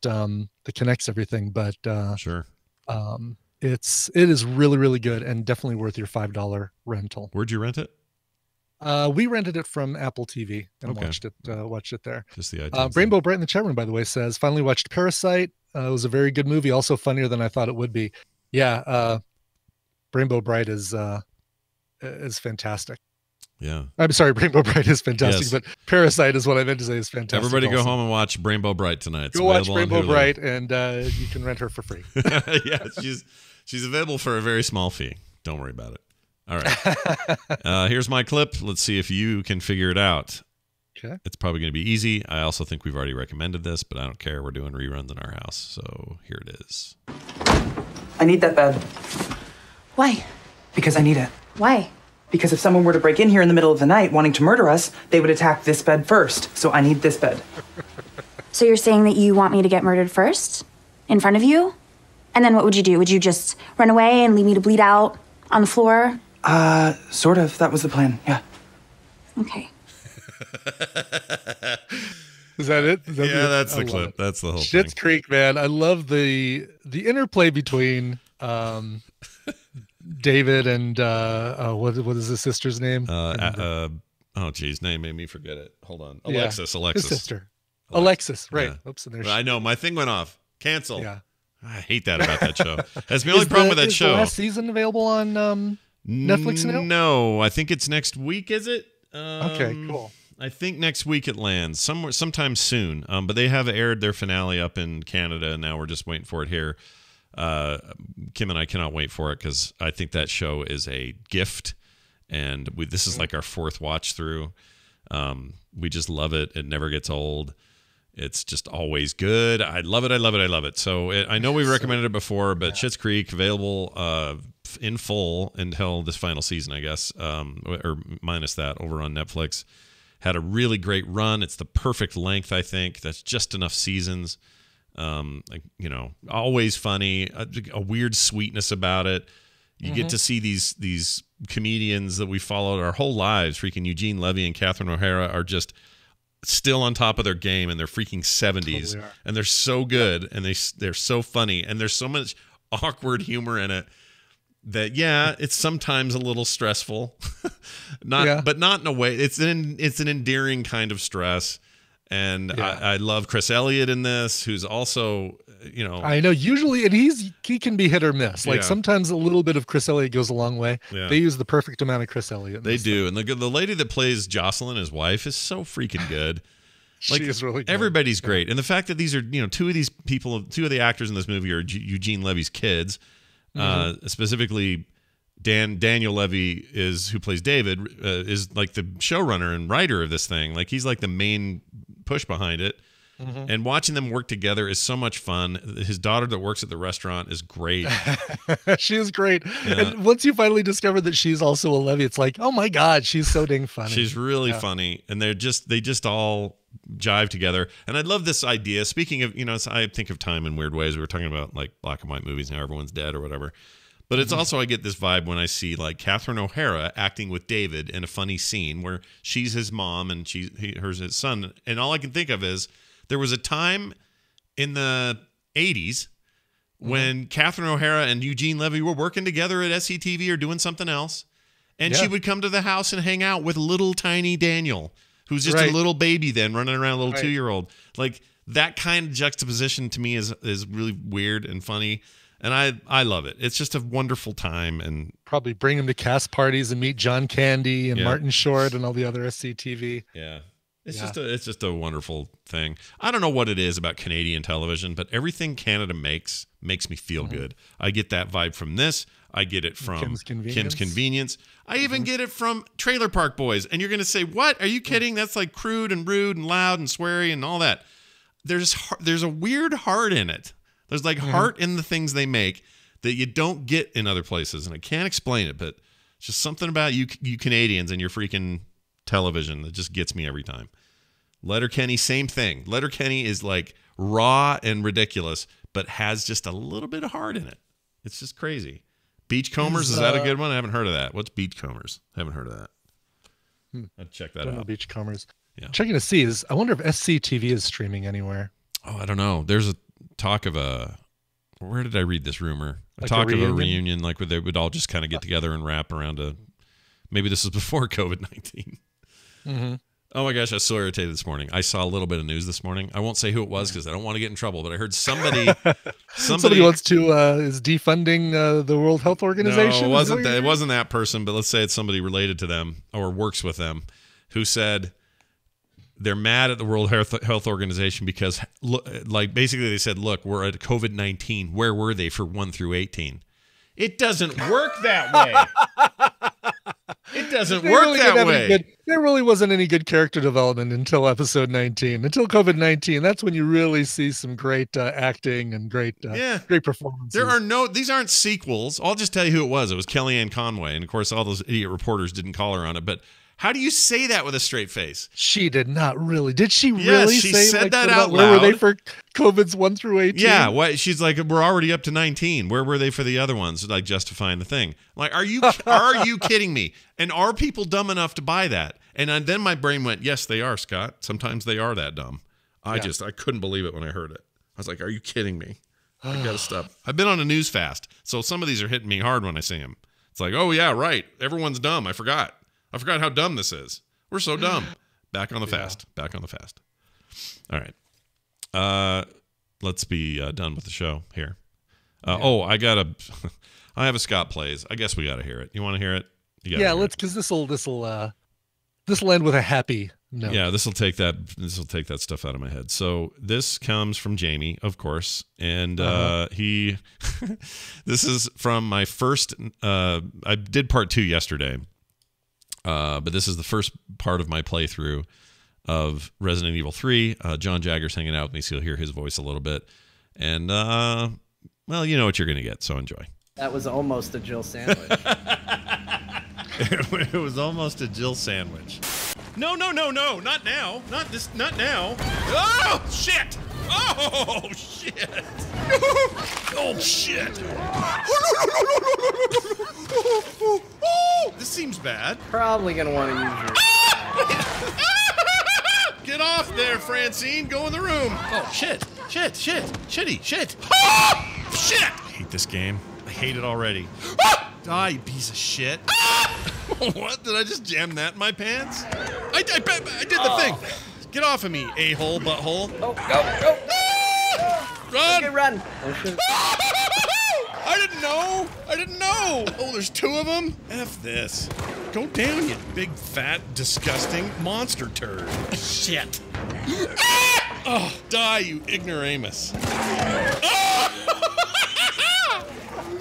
connects everything. But sure, it is really, really good and definitely worth your $5 rental. Where'd you rent it? We rented it from Apple TV and watched it there. Just the iTunes. Rainbow Bright in the chat room, by the way, says finally watched Parasite. It was a very good movie, also funnier than I thought it would be. Yeah, Rainbow Bright is fantastic. Yeah, I'm sorry, Rainbow Bright is fantastic, Yes. but Parasite is what I meant to say is fantastic. Everybody go also. home and watch Rainbow Bright tonight. It's Go watch available on Rainbow Hulu. Bright, and you can rent her for free. Yeah, she's available for a very small fee. Don't worry about it. All right. Here's my clip. Let's see if you can figure it out. Okay. It's probably going to be easy. I also think we've already recommended this, but I don't care. We're doing reruns in our house. So here it is. I need that bed. Why? Because I need it. Why? Because if someone were to break in here in the middle of the night wanting to murder us, they would attack this bed first. So I need this bed. So you're saying that you want me to get murdered first? In front of you? And then what would you do? Would you just run away and leave me to bleed out on the floor? Sort of. That was the plan. Yeah. Okay. Is that it? Yeah, that's the clip. That's the whole Schitt's Creek, man. I love the interplay between David and what is his sister's name? Oh, geez, name made me forget it. Hold on, Alexis. Yeah, Alexis. his sister. Alexis, right? Yeah. Oops, and there's. I know my thing went off. Cancel. Yeah. I hate that about that show. That's the only problem with that is show. The last season available on Netflix now? No, I think it's next week. Is it? Okay, cool. I think next week it lands sometime soon. But they have aired their finale up in Canada, and now we're just waiting for it here. Kim and I cannot wait for it because I think that show is a gift, and this is like our fourth watch through. We just love it. It never gets old. It's just always good. I love it. I love it. I love it. So I know we recommended it before, but Schitt's Creek available in full until this final season, I guess, or minus that over on Netflix. Had a really great run. It's the perfect length, I think. That's just enough seasons. Always funny. A weird sweetness about it. You get to see these comedians that we followed our whole lives. Freaking Eugene Levy and Catherine O'Hara are just still on top of their game in their freaking 70s, totally, and they're so good, and they're so funny, and there's so much awkward humor in it that it's sometimes a little stressful, but not in a way. It's an endearing kind of stress. And I love Chris Elliott in this, who's also, I know usually, and he can be hit or miss. Like sometimes a little bit of Chris Elliott goes a long way. Yeah. They use the perfect amount of Chris Elliott. They do. And the lady that plays Jocelyn, his wife, is so freaking good. She is really good. Everybody's great. And the fact that these are, two of the actors in this movie are Eugene Levy's kids, specifically Daniel Levy who plays David, is like the showrunner and writer of this thing. Like he's like the main push behind it. And watching them work together is so much fun. His daughter that works at the restaurant is great. She is great. Yeah. And once you finally discover that she's also a Levy, it's like, oh my God, she's so dang funny. She's really funny. And they just all jive together. And I love this idea. Speaking of, I think of time in weird ways. We were talking about like black and white movies, now everyone's dead or whatever. But it's also, I get this vibe when I see like Catherine O'Hara acting with David in a funny scene where she's his mom and he's his son. And all I can think of is there was a time in the 80s when Catherine O'Hara and Eugene Levy were working together at SCTV or doing something else. And she would come to the house and hang out with little tiny Daniel, who's just a little baby then running around, a little 2-year-old. Like that kind of juxtaposition to me is really weird and funny. And I love it. It's just a wonderful time. And probably bring him to cast parties and meet John Candy and Martin Short and all the other SCTV. Yeah. It's just a wonderful thing. I don't know what it is about Canadian television, but everything Canada makes me feel good. I get that vibe from this. I get it from Kim's Convenience. I even get it from Trailer Park Boys. And you're going to say, what? Are you kidding? That's like crude and rude and loud and sweary and all that. There's a weird heart in it. There's like heart in the things they make that you don't get in other places. And I can't explain it, but it's just something about you Canadians and your freaking television that just gets me every time. Letterkenny, same thing. Letterkenny is like raw and ridiculous, but has just a little bit of heart in it. It's just crazy. Beachcombers, is that a good one? I haven't heard of that. What's Beachcombers? I haven't heard of that. I'd check that out. Beachcombers. Yeah. Checking to see I wonder if SCTV is streaming anywhere. Oh, I don't know. There's a talk of where did I read this rumor? Like talk of a reunion, like where they would all just kind of get together and wrap around maybe this was before COVID-19. Oh my gosh, I was so irritated this morning. I saw a little bit of news this morning. I won't say who it was because I don't want to get in trouble, but I heard somebody wants to is defunding the World Health Organization. No, it wasn't that person, but let's say it's somebody related to them or works with them who said they're mad at the World Health Organization because, basically they said, look, we're at COVID-19. Where were they for 1 through 18? It doesn't work that way. It doesn't work that way. There really wasn't any good character development until episode 19. Until COVID-19, that's when you really see some great acting and great performances. These aren't sequels. I'll just tell you who it was. It was Kellyanne Conway. And of course, all those idiot reporters didn't call her on it. But how do you say that with a straight face? She did not really. Did she really yes, she said that out loud. Where were they for COVID's 1 through 18? Yeah, she's like, we're already up to 19. Where were they for the other ones? Like justifying the thing. Like, are you kidding me? And are people dumb enough to buy that? And then my brain went, yes, they are, Scott. Sometimes they are that dumb. I couldn't believe it when I heard it. I was like, are you kidding me? I gotta stop. I've been on a news fast, so some of these are hitting me hard when I see them. It's like, oh yeah, right. Everyone's dumb. I forgot how dumb this is. We're so dumb. Back on the fast. All right. Let's be done with the show here. I have a Scott Plays. I guess we got to hear it. You want to hear it? Let's, because this'll end with a happy No. Yeah, this will take that stuff out of my head. So this comes from Jamie, of course, and he this is from my first I did part 2 yesterday. But this is the first part of my playthrough of Resident Evil 3. John Jagger's hanging out with me, so you'll hear his voice a little bit. And well, you know what you're going to get, so enjoy. That was almost a Jill sandwich. It was almost a Jill sandwich. No, not now. Not now. Oh, shit! Oh, shit! Oh, shit! This seems bad. Probably gonna want to use your... Get off there, Francine. Go in the room. Oh, shit. Shitty. Shit. I hate this game. I hate it already. Die, you piece of shit. What? Did I just jam that in my pants? I did the thing. Get off of me, a-hole, butthole. Oh, go. Run. Okay, run. I didn't know. Oh, there's 2 of them? F this. Go down, you big, fat, disgusting monster turd. Shit. Oh, die, you ignoramus.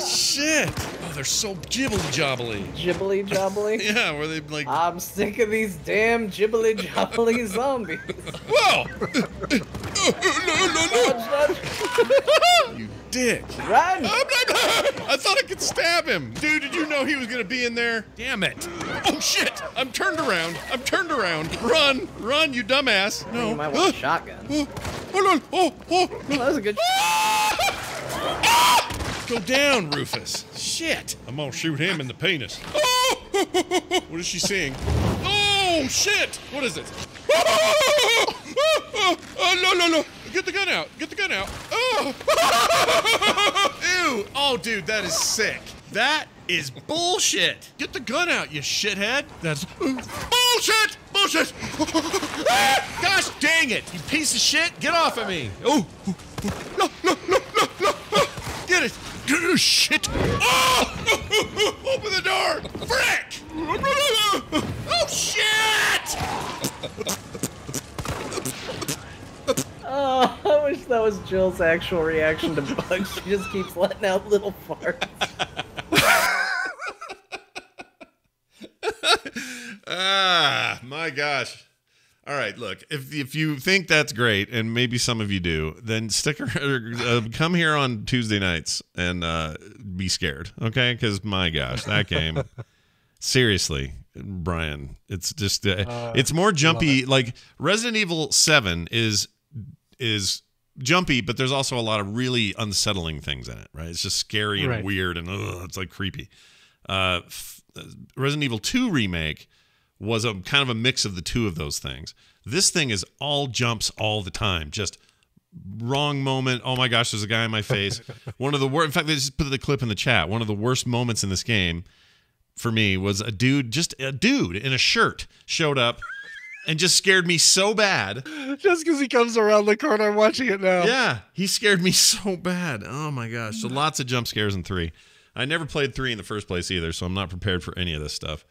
Shit. Oh, they're so jibbly-jobbly. Jibbly-jobbly? Yeah, where they like... I'm sick of these damn jibbly-jobbly zombies. Whoa! You dick. Run! I thought I could stab him. Dude, did you know he was going to be in there? Damn it. Oh, shit. I'm turned around. Run, you dumbass. No. You might want a shotgun. Oh, that was a good Go down, Rufus. Shit. I'm going to shoot him in the penis. Oh! What is she seeing? Oh, shit. What is it? No. Get the gun out. Oh. Ew. Oh, dude, that is sick. That is bullshit. Get the gun out, you shithead. That's bullshit. Gosh dang it, you piece of shit. Get off of me. Oh. No. Get it. Shit. Oh. Open the door. Frick. Oh, shit. Oh, I wish that was Jill's actual reaction to bugs. She just keeps letting out little farts. My gosh. All right, look, if you think that's great, and maybe some of you do, then come here on Tuesday nights and be scared, okay? Because my gosh, that game, seriously, Brian, it's just it's more jumpy. Like Resident Evil 7 is jumpy, but there's also a lot of really unsettling things in it, right? It's just scary and weird, and it's like creepy. Resident Evil 2 remake was a kind of a mix of the 2 of those things. This thing is all jumps all the time. Just wrong moment. Oh my gosh, there's a guy in my face. One of the worst. In fact, they just put the clip in the chat. One of the worst moments in this game for me was a dude in a shirt showed up and just scared me so bad. Just because he comes around the corner, I'm watching it now. Yeah, he scared me so bad. Oh my gosh. So lots of jump scares in 3. I never played 3 in the first place either, so I'm not prepared for any of this stuff.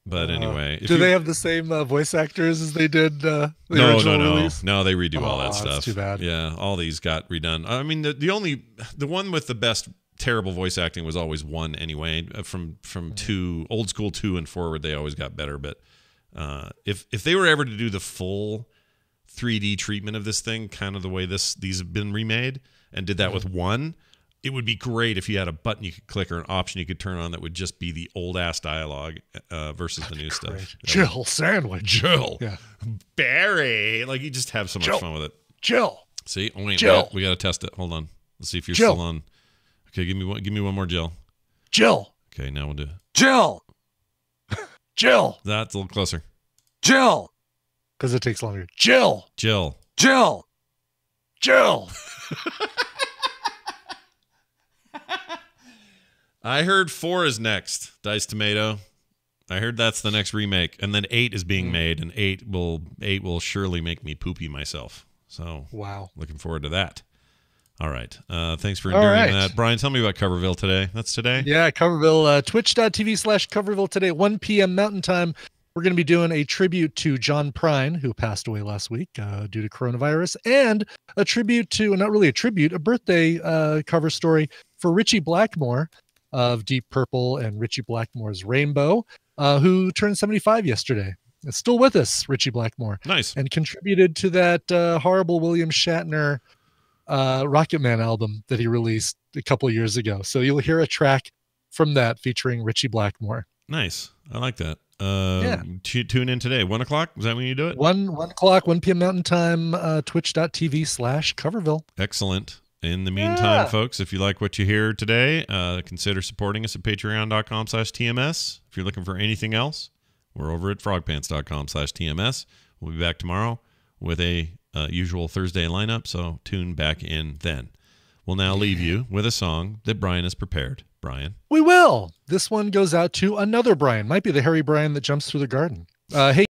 But anyway, do they have the same voice actors as they did the original release? No, they redo all that stuff. That's too bad. Yeah, all these got redone. I mean, the one with the best terrible voice acting was always 1 anyway. From 2, old school 2 and forward, they always got better. But if they were ever to do the full 3D treatment of this thing, kind of the way these have been remade, and did that with 1. It would be great if you had a button you could click or an option you could turn on that would just be the old ass dialogue versus the new stuff. Jill sandwich. Jill. Yeah. Barry. Like, you just have so much fun with it. Jill. See? Oh, wait, Jill. we got to test it. Hold on. Let's see if you're Jill. still on. Okay, give me one more Jill. Jill. Okay, now we'll do Jill. Jill. That's a little closer. Jill. Because it takes longer. Jill. Jill. Jill. Jill. I heard 4 is next, Dice Tomato. I heard that's the next remake, and then 8 is being made, and 8 will surely make me poopy myself. So, wow, looking forward to that. All right, thanks for enduring that, Brian. Tell me about Coverville today. That's today. Yeah, Coverville. Twitch.tv/Coverville today, 1 p.m. Mountain Time. We're going to be doing a tribute to John Prine, who passed away last week due to coronavirus, and a tribute to, not really a tribute, a birthday cover story for Richie Blackmore of Deep Purple and Richie Blackmore's Rainbow, who turned 75 yesterday. It's still with us, Richie Blackmore. Nice. And contributed to that horrible William Shatner Rocket Man album that he released a couple of years ago. So you'll hear a track from that featuring Richie Blackmore. Nice. I like that. Yeah. Tune in today. 1 o'clock? Is that when you do it? 1 o'clock, 1 p.m. Mountain Time, twitch.tv/Coverville. Excellent. In the meantime, folks, if you like what you hear today, consider supporting us at patreon.com/TMS. If you're looking for anything else, we're over at frogpants.com/TMS. We'll be back tomorrow with a usual Thursday lineup, so tune back in then. We'll now leave you with a song that Brian has prepared. Brian? We will. This one goes out to another Brian. Might be the hairy Brian that jumps through the garden. Hey.